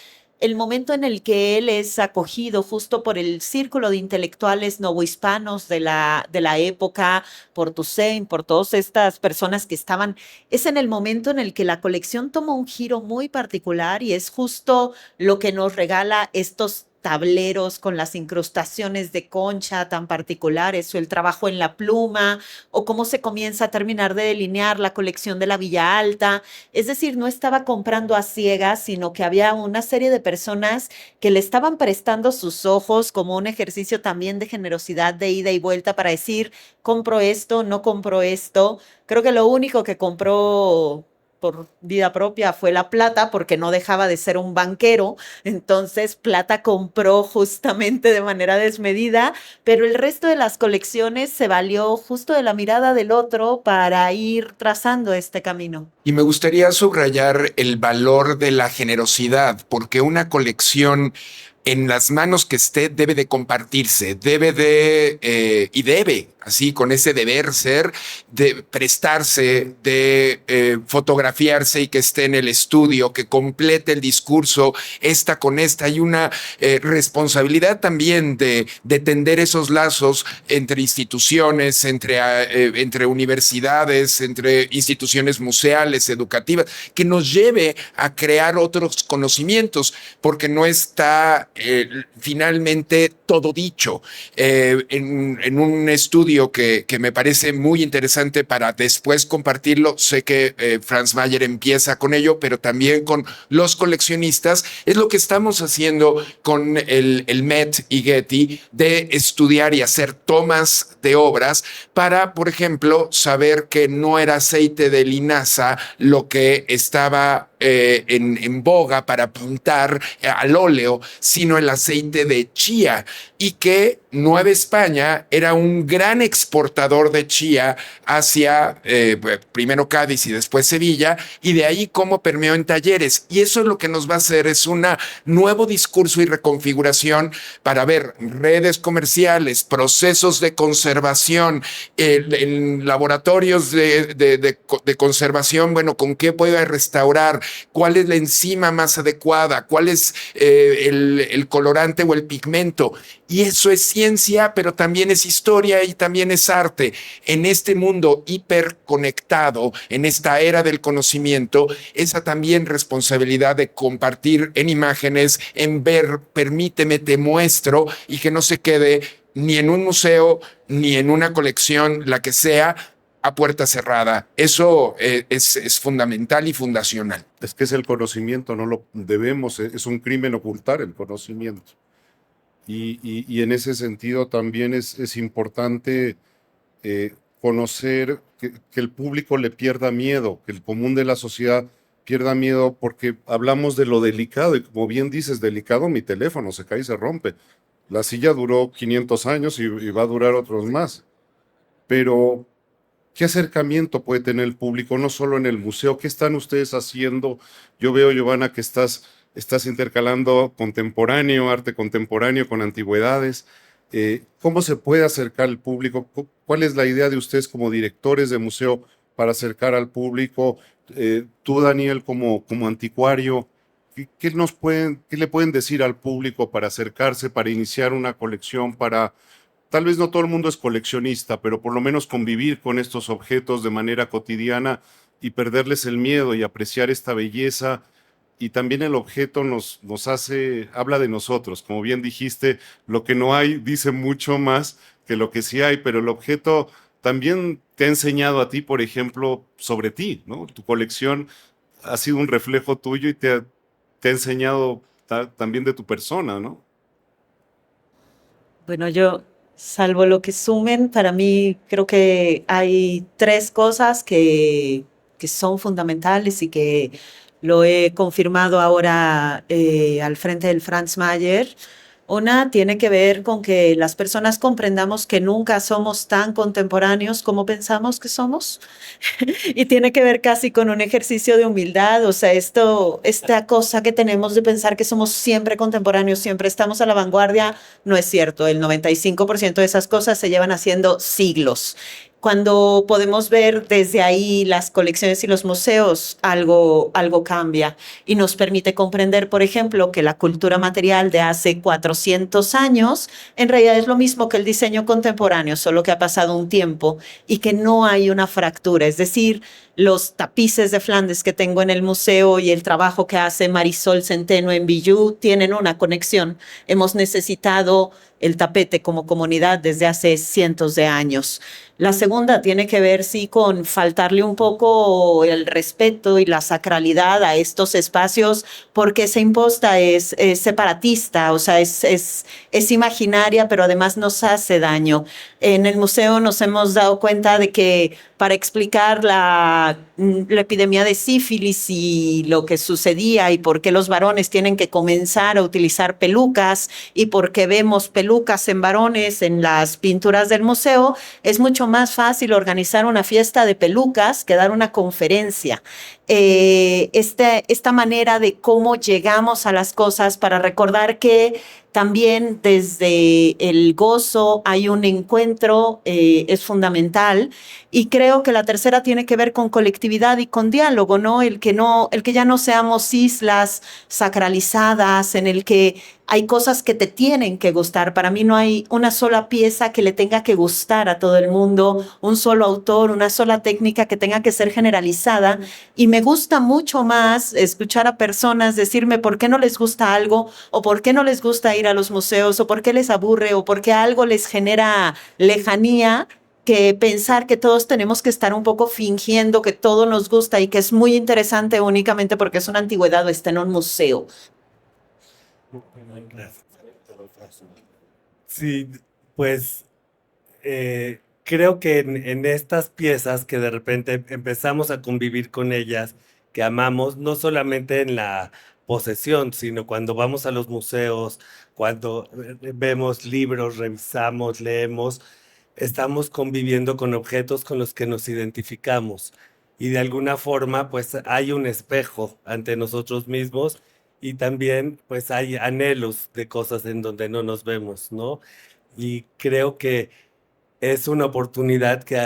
el momento en el que él es acogido justo por el círculo de intelectuales novohispanos de la época, por Toussaint, por todas estas personas que estaban, es en el momento en el que la colección toma un giro muy particular y es justo lo que nos regala estos tableros con las incrustaciones de concha tan particulares o el trabajo en la pluma o cómo se comienza a terminar de delinear la colección de la Villa Alta. Es decir, no estaba comprando a ciegas, sino que había una serie de personas que le estaban prestando sus ojos como un ejercicio también de generosidad de ida y vuelta para decir, compro esto, no compro esto. Creo que lo único que compró por vida propia fue la plata, porque no dejaba de ser un banquero. Entonces, plata compró justamente de manera desmedida, pero el resto de las colecciones se valió justo de la mirada del otro para ir trazando este camino. Y me gustaría subrayar el valor de la generosidad, porque una colección en las manos que esté debe de compartirse, y debe, así con ese deber ser, de prestarse, de fotografiarse y que esté en el estudio, que complete el discurso, esta con esta. Hay una responsabilidad también de tender esos lazos entre instituciones, entre universidades, entre instituciones museales, educativas, que nos lleve a crear otros conocimientos, porque no está finalmente todo dicho. En un estudio que me parece muy interesante para después compartirlo, sé que Franz Mayer empieza con ello, pero también con los coleccionistas, es lo que estamos haciendo con el Met y Getty, de estudiar y hacer tomas de obras para, por ejemplo, saber que no era aceite de linaza lo que estaba en boga para pintar al óleo, sino el aceite de chía, y que Nueva España era un gran exportador de chía hacia primero Cádiz y después Sevilla, y de ahí cómo permeó en talleres. Y eso es lo que nos va a hacer, es un nuevo discurso y reconfiguración para ver redes comerciales, procesos de conservación, en laboratorios de conservación, bueno, con qué puede restaurar, cuál es la enzima más adecuada, cuál es el colorante o el pigmento. Y eso es ciencia, pero también es historia y también es arte. En este mundo hiperconectado, en esta era del conocimiento, esa también responsabilidad de compartir en imágenes, en ver, permíteme, te muestro, y que no se quede ni en un museo, ni en una colección, la que sea, a puerta cerrada. Eso es fundamental y fundacional. Es que es el conocimiento, no lo debemos, es un crimen ocultar el conocimiento. Y en ese sentido también es importante conocer que el público le pierda miedo, que el común de la sociedad pierda miedo, porque hablamos de lo delicado, y como bien dices, delicado, mi teléfono se cae y se rompe. La silla duró 500 años y va a durar otros más. Pero ¿qué acercamiento puede tener el público, no solo en el museo? ¿Qué están ustedes haciendo? Yo veo, Giovanna, que estás intercalando arte contemporáneo con antigüedades. ¿Cómo se puede acercar al público? ¿Cuál es la idea de ustedes como directores de museo para acercar al público? Tú, Daniel, como anticuario, ¿qué le pueden decir al público para acercarse, para iniciar una colección, para... Tal vez no todo el mundo es coleccionista, pero por lo menos convivir con estos objetos de manera cotidiana y perderles el miedo y apreciar esta belleza? Y también el objeto nos habla de nosotros. Como bien dijiste, lo que no hay dice mucho más que lo que sí hay, pero el objeto también te ha enseñado a ti, por ejemplo, sobre ti, ¿no? Tu colección ha sido un reflejo tuyo y te ha enseñado también de tu persona, ¿no? Bueno, yo, salvo lo que sumen, para mí creo que hay tres cosas que son fundamentales y que lo he confirmado ahora al frente del Franz Mayer. Una tiene que ver con que las personas comprendamos que nunca somos tan contemporáneos como pensamos que somos. Y tiene que ver casi con un ejercicio de humildad, o sea, esta cosa que tenemos de pensar que somos siempre contemporáneos, siempre estamos a la vanguardia, no es cierto. El 95% de esas cosas se llevan haciendo siglos. Cuando podemos ver desde ahí las colecciones y los museos, algo cambia y nos permite comprender, por ejemplo, que la cultura material de hace 400 años en realidad es lo mismo que el diseño contemporáneo, solo que ha pasado un tiempo y que no hay una fractura. Es decir, los tapices de Flandes que tengo en el museo y el trabajo que hace Marisol Centeno en Bijou tienen una conexión. Hemos necesitado el tapete como comunidad desde hace cientos de años. La segunda tiene que ver, sí, con faltarle un poco el respeto y la sacralidad a estos espacios, porque esa imposta es separatista, o sea, es imaginaria, pero además nos hace daño. En el museo nos hemos dado cuenta de que para explicar la epidemia de sífilis y lo que sucedía y por qué los varones tienen que comenzar a utilizar pelucas y por qué vemos pelucas en varones en las pinturas del museo, es mucho más fácil organizar una fiesta de pelucas que dar una conferencia. Esta manera de cómo llegamos a las cosas para recordar que también desde el gozo hay un encuentro, es fundamental. Y creo que la tercera tiene que ver con colectividad y con diálogo, ¿no? El que ya no seamos islas sacralizadas, en el que hay cosas que te tienen que gustar. Para mí no hay una sola pieza que le tenga que gustar a todo el mundo, un solo autor, una sola técnica que tenga que ser generalizada. Y me gusta mucho más escuchar a personas decirme por qué no les gusta algo, o por qué no les gusta ir a los museos, o por qué les aburre, o por qué algo les genera lejanía, que pensar que todos tenemos que estar un poco fingiendo que todo nos gusta y que es muy interesante únicamente porque es una antigüedad o está en un museo. Sí, pues creo que en estas piezas que de repente empezamos a convivir con ellas, que amamos, no solamente en la posesión, sino cuando vamos a los museos, cuando vemos libros, revisamos, leemos, estamos conviviendo con objetos con los que nos identificamos. Y de alguna forma, pues hay un espejo ante nosotros mismos y también pues hay anhelos de cosas en donde no nos vemos, ¿no? Y creo que es una oportunidad que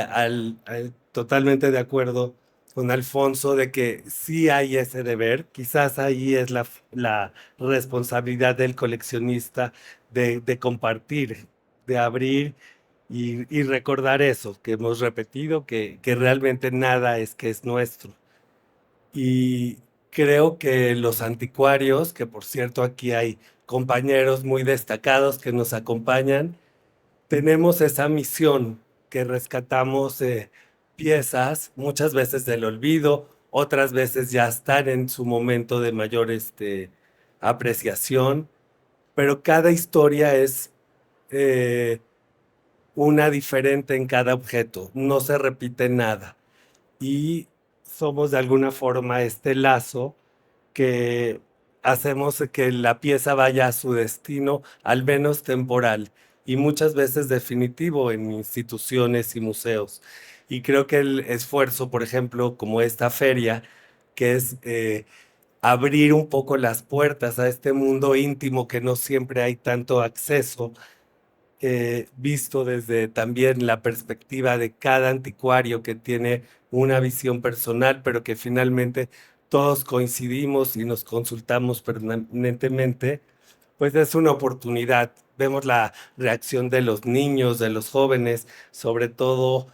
totalmente de acuerdo con Alfonso de que sí hay ese deber, quizás ahí es la responsabilidad del coleccionista de compartir, de abrir y recordar eso que hemos repetido, que realmente nada es que es nuestro. Y creo que los anticuarios, que por cierto aquí hay compañeros muy destacados que nos acompañan, tenemos esa misión que rescatamos piezas, muchas veces del olvido, otras veces ya están en su momento de mayor apreciación, pero cada historia es una diferente en cada objeto, no se repite nada. Y somos de alguna forma este lazo que hacemos que la pieza vaya a su destino, al menos temporal, y muchas veces definitivo en instituciones y museos. Y creo que el esfuerzo, por ejemplo, como esta feria, que es abrir un poco las puertas a este mundo íntimo que no siempre hay tanto acceso, visto desde también la perspectiva de cada anticuario que tiene una visión personal, pero que finalmente todos coincidimos y nos consultamos permanentemente, pues es una oportunidad. Vemos la reacción de los niños, de los jóvenes, sobre todo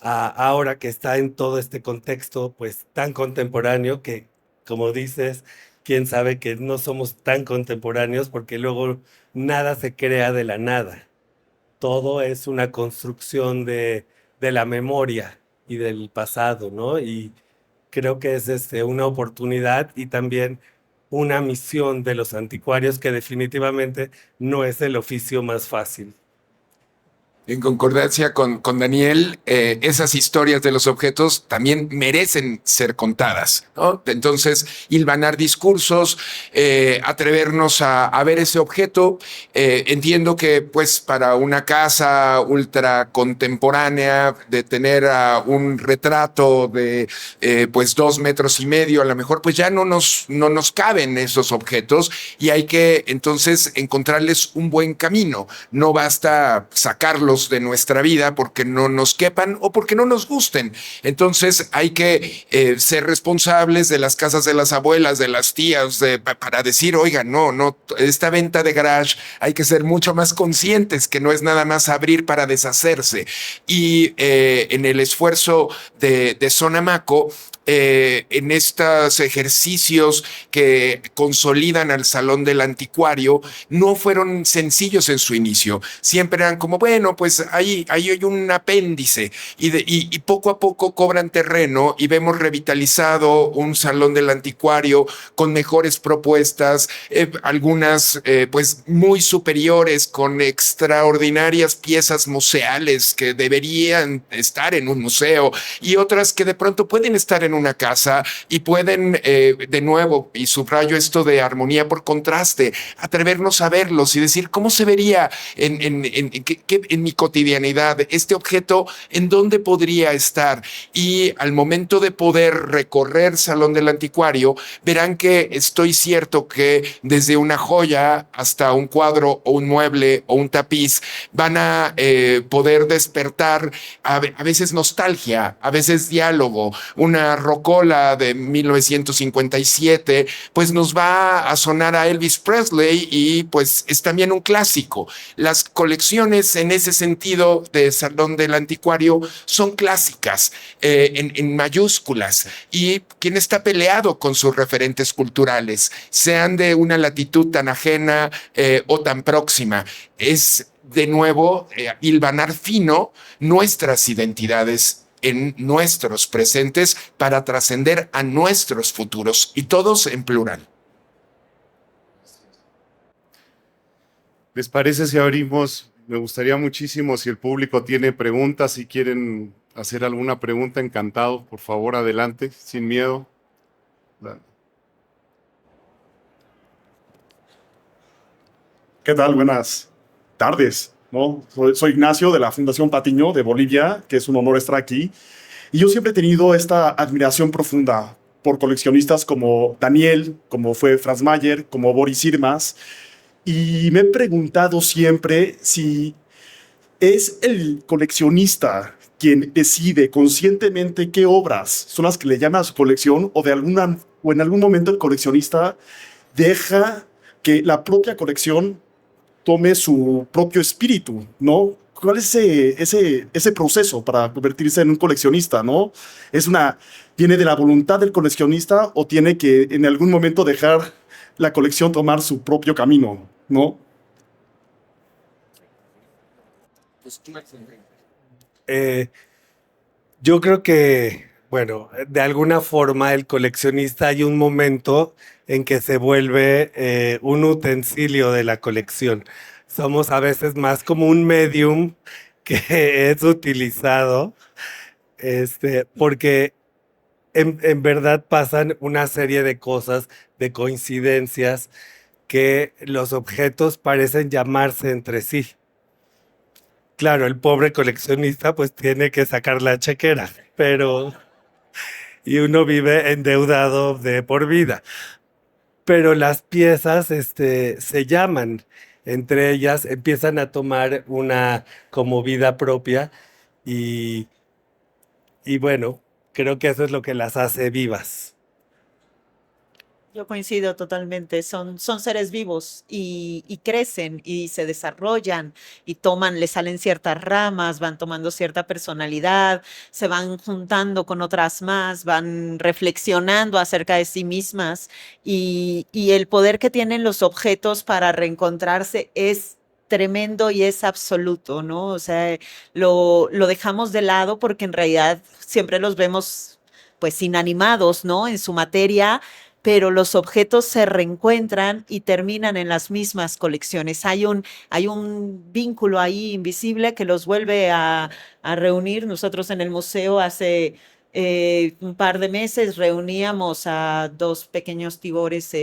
ahora que está en todo este contexto pues tan contemporáneo que, como dices, quién sabe que no somos tan contemporáneos porque luego nada se crea de la nada. Todo es una construcción de la memoria y del pasado, ¿no? Y creo que es una oportunidad y también una misión de los anticuarios que definitivamente no es el oficio más fácil. En concordancia con Daniel, esas historias de los objetos también merecen ser contadas, ¿no? Entonces, hilvanar discursos, atrevernos a ver ese objeto. Entiendo que, pues, para una casa ultra contemporánea, de tener un retrato de, pues, 2,5 metros, a lo mejor, pues ya no nos caben esos objetos y hay que, entonces, encontrarles un buen camino. No basta sacarlos de nuestra vida porque no nos quepan o porque no nos gusten. Entonces hay que ser responsables de las casas de las abuelas, de las tías, para decir, oiga, no, esta venta de garage hay que ser mucho más conscientes que no es nada más abrir para deshacerse. Y en el esfuerzo de Sonamaco, en estos ejercicios que consolidan al Salón del Anticuario, no fueron sencillos en su inicio. Siempre eran como, bueno, pues ahí hay un apéndice y poco a poco cobran terreno y vemos revitalizado un Salón del Anticuario con mejores propuestas, algunas pues muy superiores, con extraordinarias piezas museales que deberían estar en un museo y otras que de pronto pueden estar en una casa y pueden, de nuevo, y subrayo esto de armonía por contraste, atrevernos a verlos y decir cómo se vería en mi cotidianidad este objeto, en dónde podría estar. Y al momento de poder recorrer Salón del Anticuario, verán que estoy cierto que desde una joya hasta un cuadro o un mueble o un tapiz van a poder despertar a veces nostalgia, a veces diálogo. Una rocola de 1957 pues nos va a sonar a Elvis Presley y pues es también un clásico. Las colecciones en ese sentido de Salón del Anticuario son clásicas, en mayúsculas, y quien está peleado con sus referentes culturales, sean de una latitud tan ajena o tan próxima, es de nuevo hilvanar fino nuestras identidades en nuestros presentes para trascender a nuestros futuros, y todos en plural. ¿Les parece si abrimos? Me gustaría muchísimo si el público tiene preguntas, si quieren hacer alguna pregunta, encantado, por favor, adelante, sin miedo. ¿Qué tal? Buenas tardes, ¿no? Soy Ignacio de la Fundación Patiño de Bolivia, que es un honor estar aquí. Y yo siempre he tenido esta admiración profunda por coleccionistas como Daniel, como fue Franz Mayer, como Boris Irmas. Y me he preguntado siempre si es el coleccionista quien decide conscientemente qué obras son las que le llaman a su colección, o en algún momento el coleccionista deja que la propia colección tome su propio espíritu, ¿no? ¿Cuál es ese proceso para convertirse en un coleccionista, ¿no? ¿Viene de la voluntad del coleccionista o tiene que en algún momento dejar la colección tomar su propio camino, ¿no? Yo creo que, bueno, de alguna forma el coleccionista hay un momento en que se vuelve un utensilio de la colección. Somos a veces más como un medium que es utilizado, porque en verdad pasan una serie de cosas, de coincidencias, que los objetos parecen llamarse entre sí. Claro, el pobre coleccionista pues tiene que sacar la chequera, y uno vive endeudado de por vida. Pero las piezas se llaman, entre ellas empiezan a tomar una como vida propia y, y bueno, creo que eso es lo que las hace vivas. Yo coincido totalmente, son seres vivos y crecen y se desarrollan y les salen ciertas ramas, van tomando cierta personalidad, se van juntando con otras más, van reflexionando acerca de sí mismas y el poder que tienen los objetos para reencontrarse es tremendo y es absoluto, ¿no? O sea, lo dejamos de lado porque en realidad siempre los vemos pues inanimados, ¿no? En su materia, pero los objetos se reencuentran y terminan en las mismas colecciones. Hay un vínculo ahí invisible que los vuelve a reunir. Nosotros en el museo hace un par de meses reuníamos a dos pequeños tibores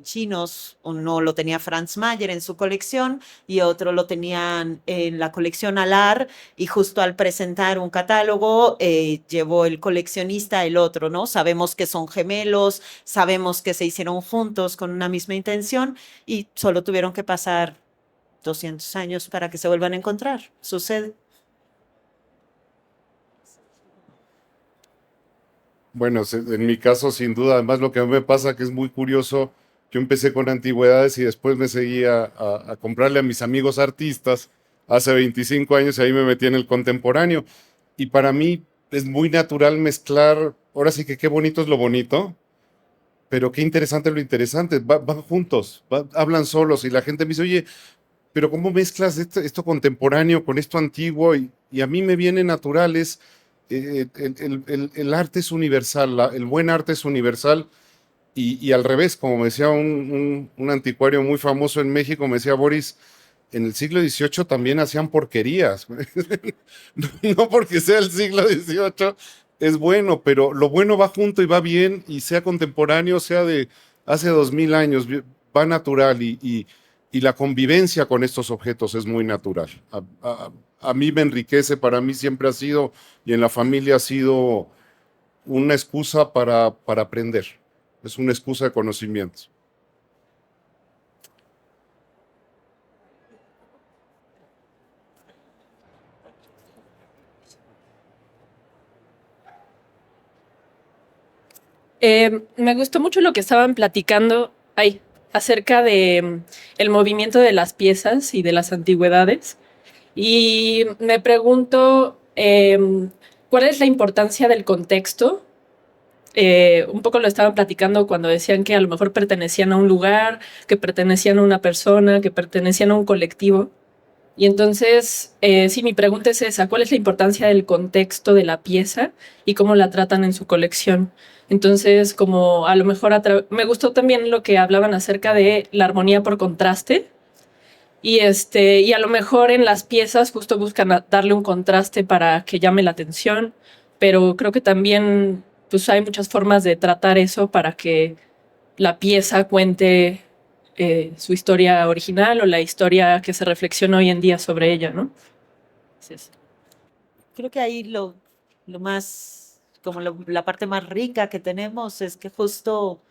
chinos. Uno lo tenía Franz Mayer en su colección y otro lo tenían en la colección Alar, y justo al presentar un catálogo llevó el coleccionista el otro, ¿no? Sabemos que son gemelos, sabemos que se hicieron juntos con una misma intención y solo tuvieron que pasar 200 años para que se vuelvan a encontrar. Sucede. Bueno, en mi caso, sin duda, además lo que a mí me pasa que es muy curioso, yo empecé con antigüedades y después me seguía a comprarle a mis amigos artistas hace 25 años y ahí me metí en el contemporáneo. Y para mí es muy natural mezclar, ahora sí que qué bonito es lo bonito, pero qué interesante lo interesante, van juntos, hablan solos y la gente me dice, oye, pero ¿cómo mezclas esto contemporáneo con esto antiguo? Y a mí me viene natural, el arte es universal, el buen arte es universal y al revés, como me decía un anticuario muy famoso en México, me decía Boris, en el siglo XVIII también hacían porquerías. No porque sea el siglo XVIII es bueno, pero lo bueno va junto y va bien, y sea contemporáneo, sea de hace 2000 años, va natural y la convivencia con estos objetos es muy natural. A mí me enriquece, para mí siempre ha sido, y en la familia ha sido una excusa para aprender, es una excusa de conocimiento. Me gustó mucho lo que estaban platicando acerca de el movimiento de las piezas y de las antigüedades. Y me pregunto, ¿cuál es la importancia del contexto? Un poco lo estaban platicando cuando decían que a lo mejor pertenecían a un lugar, que pertenecían a una persona, que pertenecían a un colectivo. Y entonces, sí, mi pregunta es esa: ¿cuál es la importancia del contexto de la pieza y cómo la tratan en su colección? Entonces, como a lo mejor me gustó también lo que hablaban acerca de la armonía por contraste. Y a lo mejor en las piezas justo buscan darle un contraste para que llame la atención, pero creo que también pues hay muchas formas de tratar eso para que la pieza cuente su historia original o la historia que se reflexiona hoy en día sobre ella, ¿no? Gracias. Creo que ahí lo más, como la parte más rica que tenemos es que justo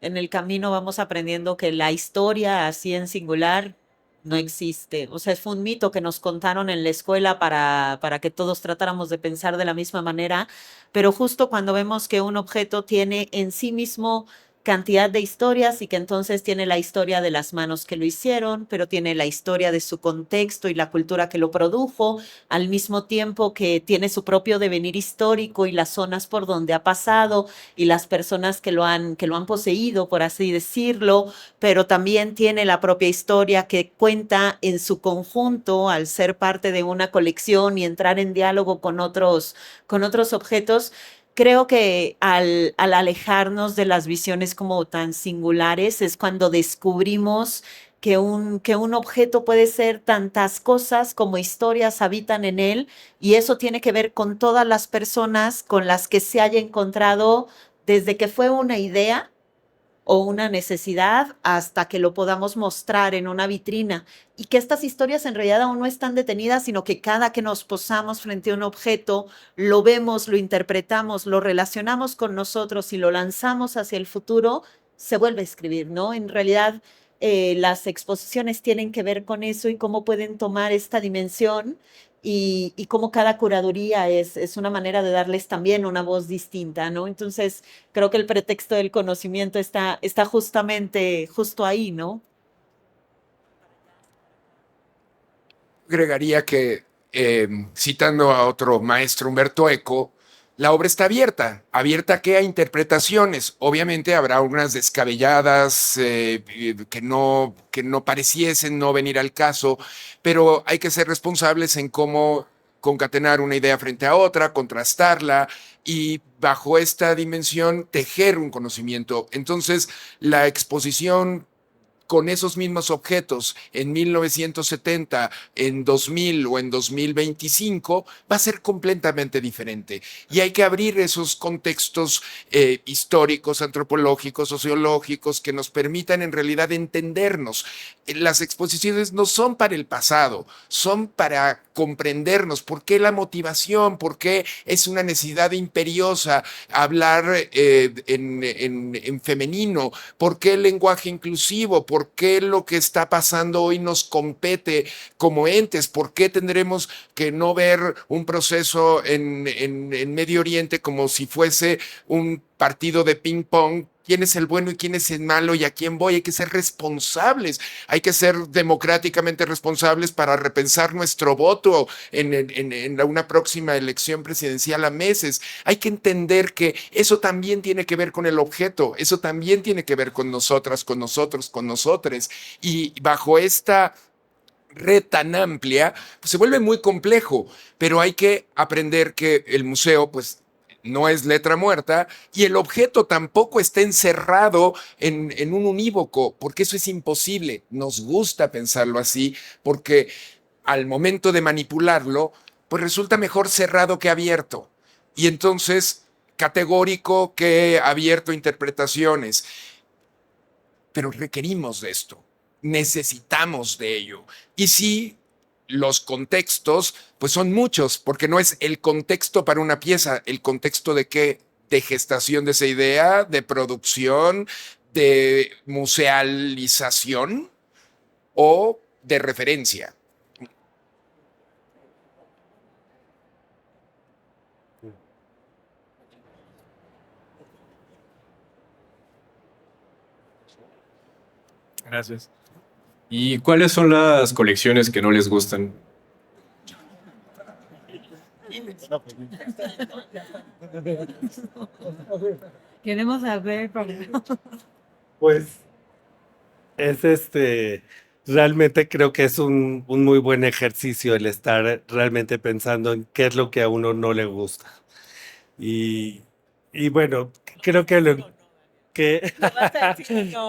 en el camino vamos aprendiendo que la historia así en singular no existe. O sea, fue un mito que nos contaron en la escuela para que todos tratáramos de pensar de la misma manera, pero justo cuando vemos que un objeto tiene en sí mismo cantidad de historias y que entonces tiene la historia de las manos que lo hicieron, pero tiene la historia de su contexto y la cultura que lo produjo, al mismo tiempo que tiene su propio devenir histórico y las zonas por donde ha pasado y las personas que lo han poseído, por así decirlo, pero también tiene la propia historia que cuenta en su conjunto al ser parte de una colección y entrar en diálogo con otros objetos. Creo que al alejarnos de las visiones como tan singulares es cuando descubrimos que un objeto puede ser tantas cosas como historias habitan en él, y eso tiene que ver con todas las personas con las que se haya encontrado desde que fue una idea o una necesidad hasta que lo podamos mostrar en una vitrina, y que estas historias en realidad aún no están detenidas, sino que cada que nos posamos frente a un objeto, lo vemos, lo interpretamos, lo relacionamos con nosotros y lo lanzamos hacia el futuro, se vuelve a escribir, ¿no? En realidad, las exposiciones tienen que ver con eso y cómo pueden tomar esta dimensión y cómo cada curaduría es una manera de darles también una voz distinta, ¿no? Entonces, creo que el pretexto del conocimiento está justamente justo ahí, ¿no? Agregaría que, citando a otro maestro, Humberto Eco, la obra está abierta. ¿Abierta a qué? A interpretaciones. Obviamente habrá unas descabelladas que no pareciesen no venir al caso, pero hay que ser responsables en cómo concatenar una idea frente a otra, contrastarla, y bajo esta dimensión tejer un conocimiento. Entonces, la exposición con esos mismos objetos en 1970, en 2000 o en 2025, va a ser completamente diferente. Y hay que abrir esos contextos históricos, antropológicos, sociológicos, que nos permitan en realidad entendernos. Las exposiciones no son para el pasado, son para comprendernos. ¿Por qué la motivación? ¿Por qué es una necesidad imperiosa hablar en femenino? ¿Por qué el lenguaje inclusivo? ¿Por qué lo que está pasando hoy nos compete como entes? ¿Por qué tendremos que no ver un proceso en Medio Oriente como si fuese un partido de ping pong? ¿Quién es el bueno y quién es el malo y a quién voy? Hay que ser responsables, hay que ser democráticamente responsables para repensar nuestro voto en una próxima elección presidencial a meses. Hay que entender que eso también tiene que ver con el objeto, eso también tiene que ver con nosotras, con nosotros, con nosotres. Y bajo esta red tan amplia, pues se vuelve muy complejo, pero hay que aprender que el museo, pues, no es letra muerta y el objeto tampoco está encerrado en un unívoco, porque eso es imposible. Nos gusta pensarlo así, porque al momento de manipularlo, pues resulta mejor cerrado que abierto. Y entonces, categórico que abierto a interpretaciones. Pero requerimos de esto, necesitamos de ello. Y sí, los contextos, pues son muchos, porque no es el contexto para una pieza, el contexto de qué, de gestación de esa idea, de producción, de musealización o de referencia. Gracias. ¿Y cuáles son las colecciones que no les gustan? Queremos saber, Pues realmente creo que es un muy buen ejercicio el estar realmente pensando en qué es lo que a uno no le gusta. Y, y bueno, creo que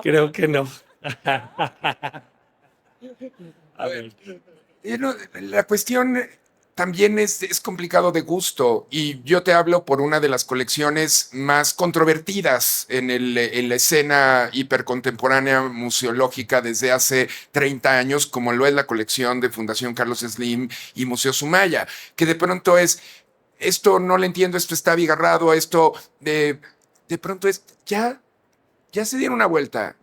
creo que no. A ver. La cuestión también es complicado de gusto y yo te hablo por una de las colecciones más controvertidas en la escena hipercontemporánea museológica desde hace 30 años, como lo es la colección de Fundación Carlos Slim y Museo Sumaya, que de pronto esto no lo entiendo, esto está abigarrado, esto de pronto ya se dieron una vuelta,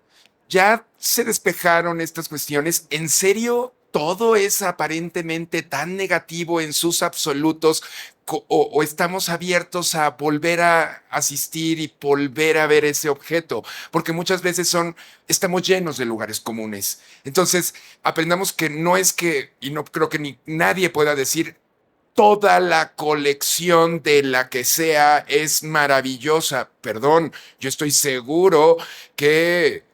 ya se despejaron estas cuestiones. ¿En serio todo es aparentemente tan negativo en sus absolutos o estamos abiertos a volver a asistir y volver a ver ese objeto? Porque muchas veces estamos llenos de lugares comunes. Entonces, aprendamos que no es que, y no creo que ni nadie pueda decir, toda la colección de la que sea es maravillosa. Perdón, yo estoy seguro que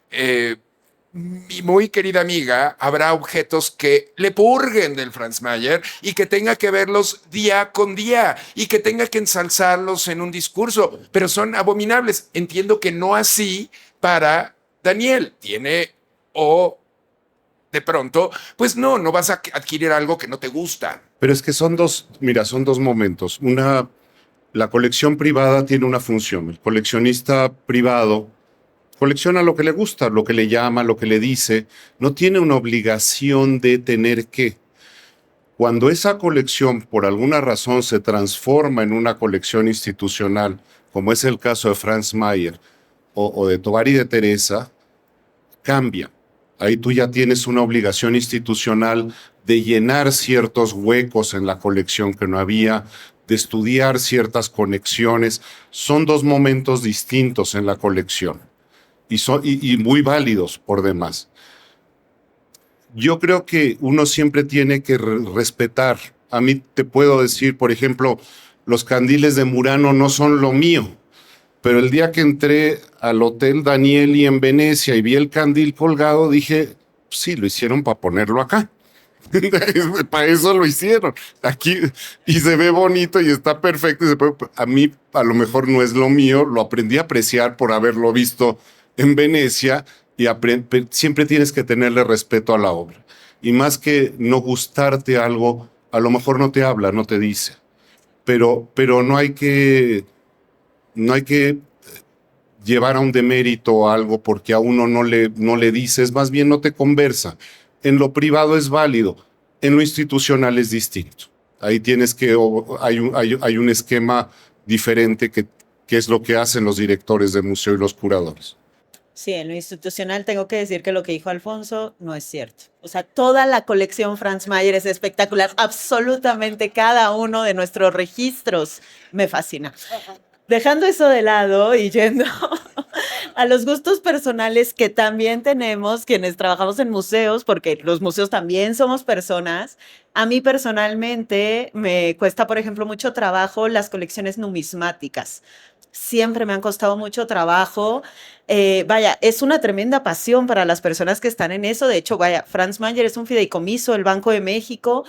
mi muy querida amiga habrá objetos que le purguen del Franz Mayer y que tenga que verlos día con día y que tenga que ensalzarlos en un discurso, pero son abominables. Entiendo que no así para Daniel. De pronto, pues no vas a adquirir algo que no te gusta. Pero es que son dos momentos. La colección privada tiene una función. El coleccionista privado colecciona lo que le gusta, lo que le llama, lo que le dice. No tiene una obligación de tener que. Cuando esa colección, por alguna razón, se transforma en una colección institucional, como es el caso de Franz Mayer o de Tovar y de Teresa, cambia. Ahí tú ya tienes una obligación institucional de llenar ciertos huecos en la colección que no había, de estudiar ciertas conexiones. Son dos momentos distintos en la colección y muy válidos por demás. Yo creo que uno siempre tiene que respetar. A mí te puedo decir, por ejemplo, los candiles de Murano no son lo mío. Pero el día que entré al Hotel Danieli en Venecia y vi el candil colgado, dije, sí, lo hicieron para ponerlo acá. Para eso lo hicieron. Aquí, y se ve bonito y está perfecto. A mí, a lo mejor no es lo mío, lo aprendí a apreciar por haberlo visto en Venecia y siempre tienes que tenerle respeto a la obra. Y más que no gustarte algo, a lo mejor no te habla, no te dice. Pero no hay que llevar a un demérito algo porque a uno no le dices, más bien no te conversa. En lo privado es válido, en lo institucional es distinto. Ahí hay un esquema diferente que es lo que hacen los directores de museo y los curadores. Sí, en lo institucional tengo que decir que lo que dijo Alfonso no es cierto. O sea, toda la colección Franz Mayer es espectacular. Absolutamente cada uno de nuestros registros me fascina. Dejando eso de lado y yendo a los gustos personales que también tenemos quienes trabajamos en museos, porque los museos también somos personas. A mí personalmente me cuesta, por ejemplo, mucho trabajo las colecciones numismáticas. Siempre me han costado mucho trabajo. Vaya, es una tremenda pasión para las personas que están en eso. De hecho, vaya, Franz Mayer es un fideicomiso del Banco de México.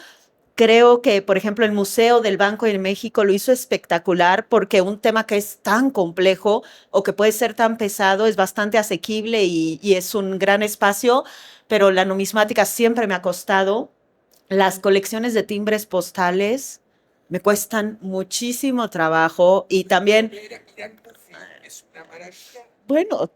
Creo que, por ejemplo, el Museo del Banco de México lo hizo espectacular porque un tema que es tan complejo o que puede ser tan pesado es bastante asequible y es un gran espacio, pero la numismática siempre me ha costado. Las colecciones de timbres postales me cuestan muchísimo trabajo y también, bueno,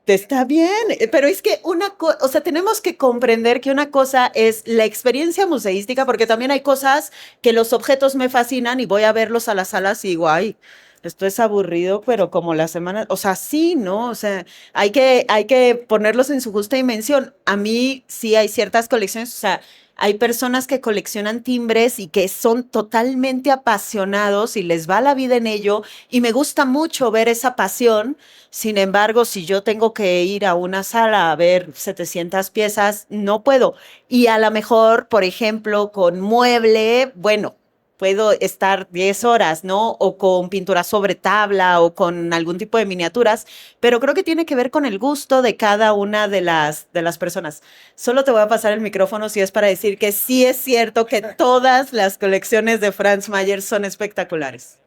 está bien, pero es que o sea, tenemos que comprender que una cosa es la experiencia museística, porque también hay cosas que los objetos me fascinan y voy a verlos a las salas y digo, ay, esto es aburrido, pero como la semana, o sea, sí, ¿no? O sea, hay que ponerlos en su justa dimensión. A mí sí hay ciertas colecciones, o sea, hay personas que coleccionan timbres y que son totalmente apasionados y les va la vida en ello y me gusta mucho ver esa pasión. Sin embargo, si yo tengo que ir a una sala a ver 700 piezas, no puedo. Y a lo mejor, por ejemplo, con mueble, bueno, puedo estar 10 horas, ¿no? O con pintura sobre tabla o con algún tipo de miniaturas, pero creo que tiene que ver con el gusto de cada una de las personas. Solo te voy a pasar el micrófono si es para decir que sí es cierto que todas las colecciones de Franz Mayer son espectaculares.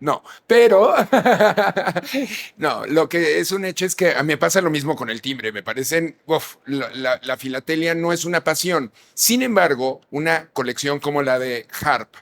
No, pero no, lo que es un hecho es que a mí me pasa lo mismo con el timbre. Me parecen, la filatelia no es una pasión. Sin embargo, una colección como la de Harp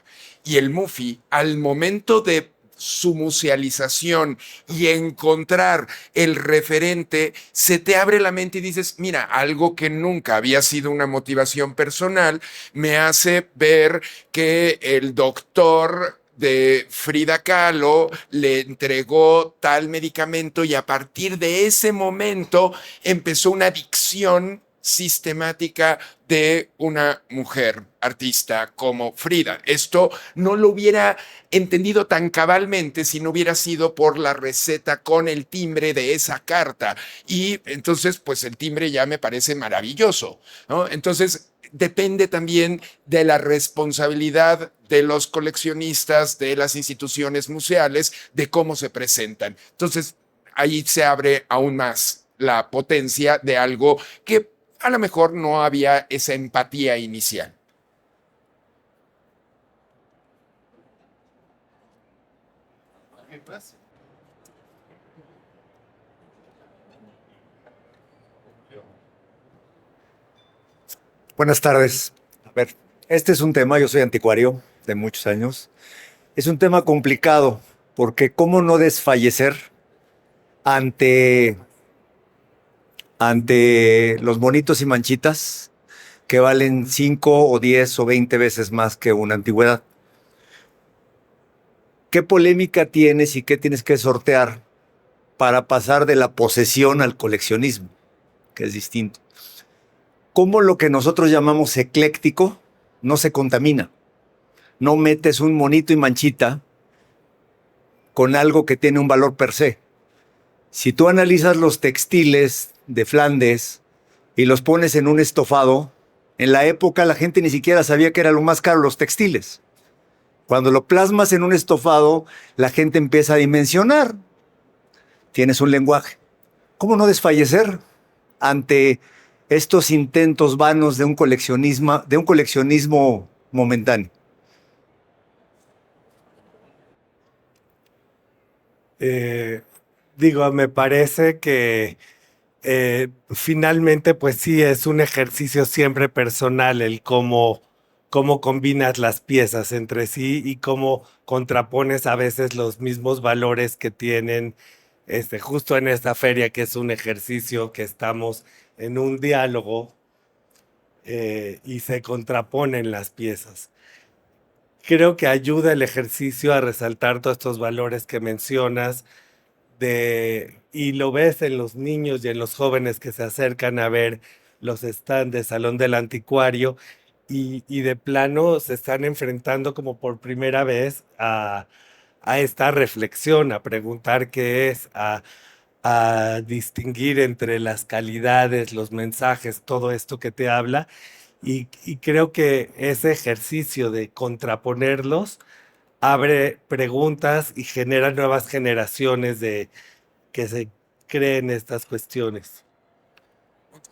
y el Muffy, al momento de su musealización y encontrar el referente, se te abre la mente y dices, mira, algo que nunca había sido una motivación personal, me hace ver que el doctor de Frida Kahlo le entregó tal medicamento y a partir de ese momento empezó una adicción sistemática de una mujer artista como Frida. Esto no lo hubiera entendido tan cabalmente si no hubiera sido por la receta con el timbre de esa carta. Y entonces, pues el timbre ya me parece maravilloso, ¿no? Entonces, depende también de la responsabilidad de los coleccionistas, de las instituciones museales, de cómo se presentan. Entonces, ahí se abre aún más la potencia de algo que a lo mejor no había esa empatía inicial. Buenas tardes. A ver, este es un tema, yo soy anticuario de muchos años. Es un tema complicado porque cómo no desfallecer ante los monitos y manchitas que valen 5 o 10 o 20 veces más que una antigüedad. ¿Qué polémica tienes y qué tienes que sortear para pasar de la posesión al coleccionismo, que es distinto? ¿Cómo lo que nosotros llamamos ecléctico no se contamina? No metes un monito y manchita con algo que tiene un valor per se. Si tú analizas los textiles de Flandes y los pones en un estofado, en la época la gente ni siquiera sabía que era lo más caro los textiles. Cuando lo plasmas en un estofado, la gente empieza a dimensionar. Tienes un lenguaje. ¿Cómo no desfallecer ante estos intentos vanos de un coleccionismo momentáneo? Me parece que finalmente, pues sí, es un ejercicio siempre personal el cómo combinas las piezas entre sí y cómo contrapones a veces los mismos valores que tienen justo en esta feria, que es un ejercicio que estamos en un diálogo y se contraponen las piezas. Creo que ayuda el ejercicio a resaltar todos estos valores que mencionas, y lo ves en los niños y en los jóvenes que se acercan a ver los stands de Salón del Anticuario y de plano se están enfrentando como por primera vez a esta reflexión, a preguntar qué es, a distinguir entre las calidades, los mensajes, todo esto que te habla. Y creo que ese ejercicio de contraponerlos abre preguntas y genera nuevas generaciones que se creen estas cuestiones.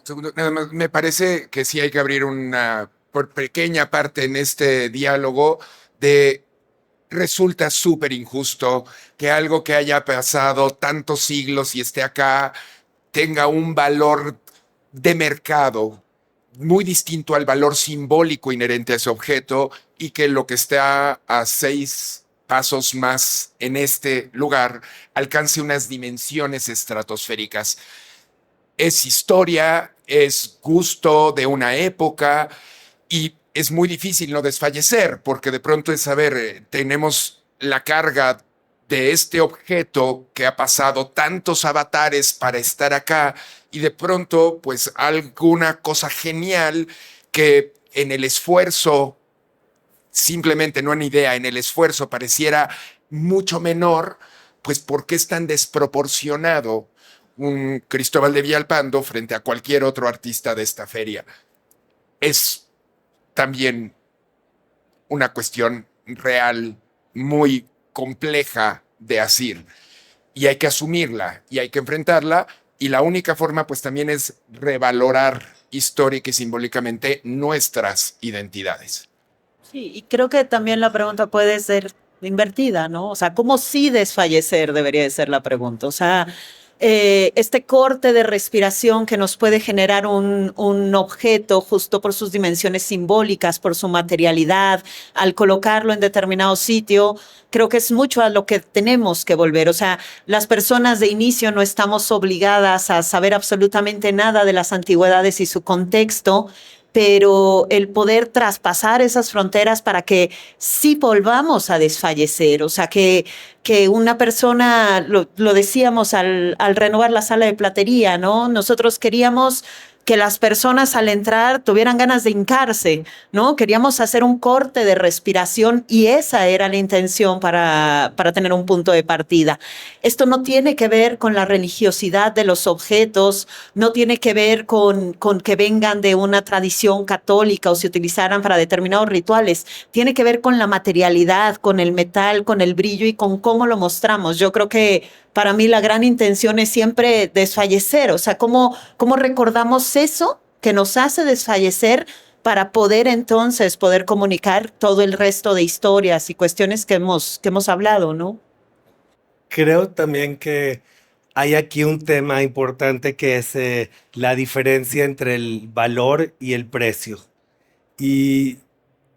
Segundo, nada más, me parece que sí hay que abrir una pequeña parte en este diálogo de resulta súper injusto que algo que haya pasado tantos siglos y esté acá tenga un valor de mercado muy distinto al valor simbólico inherente a ese objeto y que lo que está a 6 pasos más en este lugar alcance unas dimensiones estratosféricas. Es historia, es gusto de una época y es muy difícil no desfallecer porque de pronto es saber, tenemos la carga de este objeto que ha pasado tantos avatares para estar acá y de pronto pues alguna cosa genial que en el esfuerzo, simplemente no en idea, en el esfuerzo pareciera mucho menor, pues ¿por qué es tan desproporcionado un Cristóbal de Villalpando frente a cualquier otro artista de esta feria? Es también una cuestión real muy compleja de asir y hay que asumirla y hay que enfrentarla y la única forma pues también es revalorar histórica y simbólicamente nuestras identidades. Sí, y creo que también la pregunta puede ser invertida, ¿no? O sea, ¿cómo sí desfallecer debería de ser la pregunta? O sea, este corte de respiración que nos puede generar un objeto justo por sus dimensiones simbólicas, por su materialidad, al colocarlo en determinado sitio, creo que es mucho a lo que tenemos que volver. O sea, las personas de inicio no estamos obligadas a saber absolutamente nada de las antigüedades y su contexto, pero el poder traspasar esas fronteras para que sí volvamos a desfallecer, o sea, que una persona, lo decíamos al renovar la sala de platería, ¿no? Nosotros queríamos que las personas al entrar tuvieran ganas de hincarse, ¿no? Queríamos hacer un corte de respiración y esa era la intención para tener un punto de partida. Esto no tiene que ver con la religiosidad de los objetos, no tiene que ver con que vengan de una tradición católica o se utilizaran para determinados rituales, tiene que ver con la materialidad, con el metal, con el brillo y con cómo lo mostramos. Yo creo que para mí la gran intención es siempre desfallecer, o sea, cómo recordamos eso que nos hace desfallecer para poder entonces poder comunicar todo el resto de historias y cuestiones que hemos hablado, ¿no? Creo también que hay aquí un tema importante que es la diferencia entre el valor y el precio. Y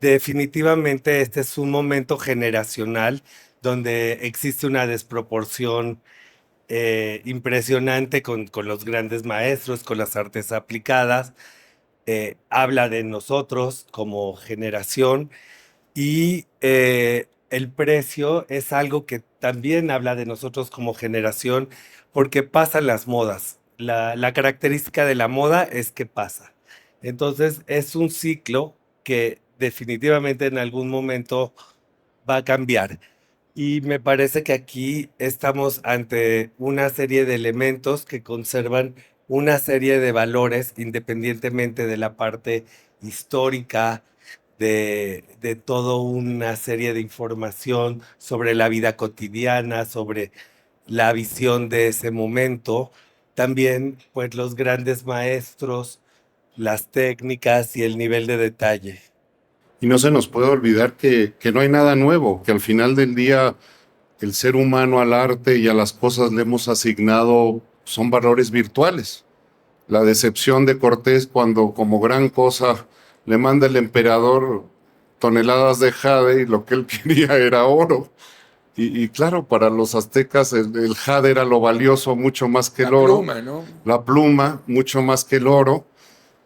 definitivamente este es un momento generacional donde existe una desproporción impresionante con los grandes maestros, con las artes aplicadas. Habla de nosotros como generación y el precio es algo que también habla de nosotros como generación porque pasan las modas. La característica de la moda es que pasa. Entonces es un ciclo que definitivamente en algún momento va a cambiar. Y me parece que aquí estamos ante una serie de elementos que conservan una serie de valores independientemente de la parte histórica, de toda una serie de información sobre la vida cotidiana, sobre la visión de ese momento. También, pues, los grandes maestros las técnicas y el nivel de detalle. Y no se nos puede olvidar que no hay nada nuevo, que al final del día el ser humano al arte y a las cosas le hemos asignado, son valores virtuales. La decepción de Cortés cuando como gran cosa le manda el emperador toneladas de jade y lo que él quería era oro. Y claro, para los aztecas el jade era lo valioso mucho más que el oro. Pluma, ¿no? La pluma mucho más que el oro.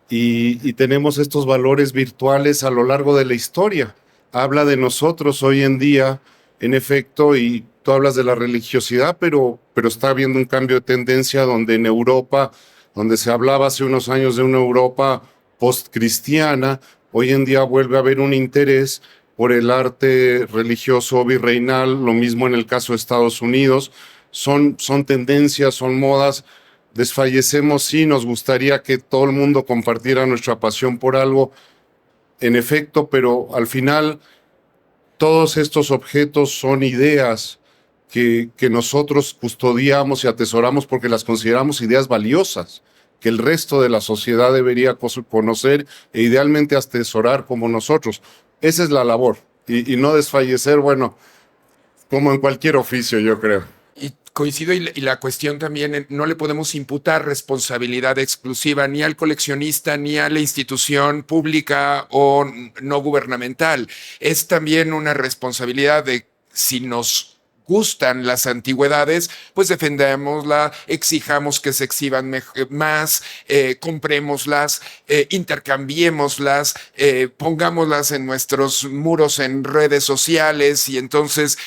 Y tenemos estos valores virtuales a lo largo de la historia. Habla de nosotros hoy en día, en efecto, y tú hablas de la religiosidad, pero está habiendo un cambio de tendencia donde en Europa, donde se hablaba hace unos años de una Europa postcristiana, hoy en día vuelve a haber un interés por el arte religioso virreinal, lo mismo en el caso de Estados Unidos. Son tendencias, son modas. Desfallecemos, sí, nos gustaría que todo el mundo compartiera nuestra pasión por algo, en efecto, pero al final todos estos objetos son ideas que nosotros custodiamos y atesoramos porque las consideramos ideas valiosas, que el resto de la sociedad debería conocer e idealmente atesorar como nosotros. Esa es la labor, y no desfallecer, bueno, como en cualquier oficio, yo creo. Y coincido, y la cuestión también, no le podemos imputar responsabilidad exclusiva ni al coleccionista ni a la institución pública o no gubernamental. Es también una responsabilidad de si nos gustan las antigüedades, pues defendémosla, exijamos que se exhiban más, comprémoslas, intercambiémoslas, pongámoslas en nuestros muros en redes sociales y entonces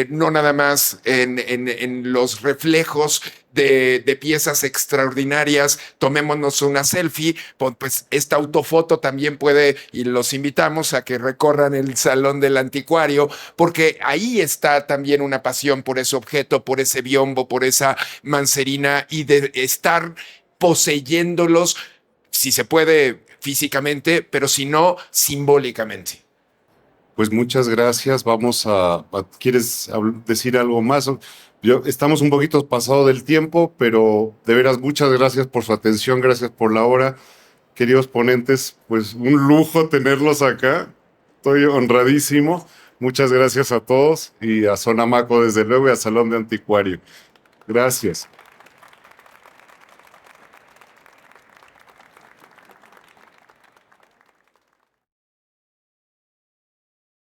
no nada más en los reflejos de piezas extraordinarias, tomémonos una selfie, pues esta autofoto también puede, y los invitamos a que recorran el Salón del Anticuario, porque ahí está también una pasión por ese objeto, por ese biombo, por esa mancerina, y de estar poseyéndolos, si se puede físicamente, pero si no, simbólicamente. Pues muchas gracias. ¿Quieres decir algo más? Estamos un poquito pasado del tiempo, pero de veras muchas gracias por su atención, gracias por la hora. Queridos ponentes, pues un lujo tenerlos acá. Estoy honradísimo. Muchas gracias a todos y a Sonamaco desde luego y a Salón de Anticuario. Gracias.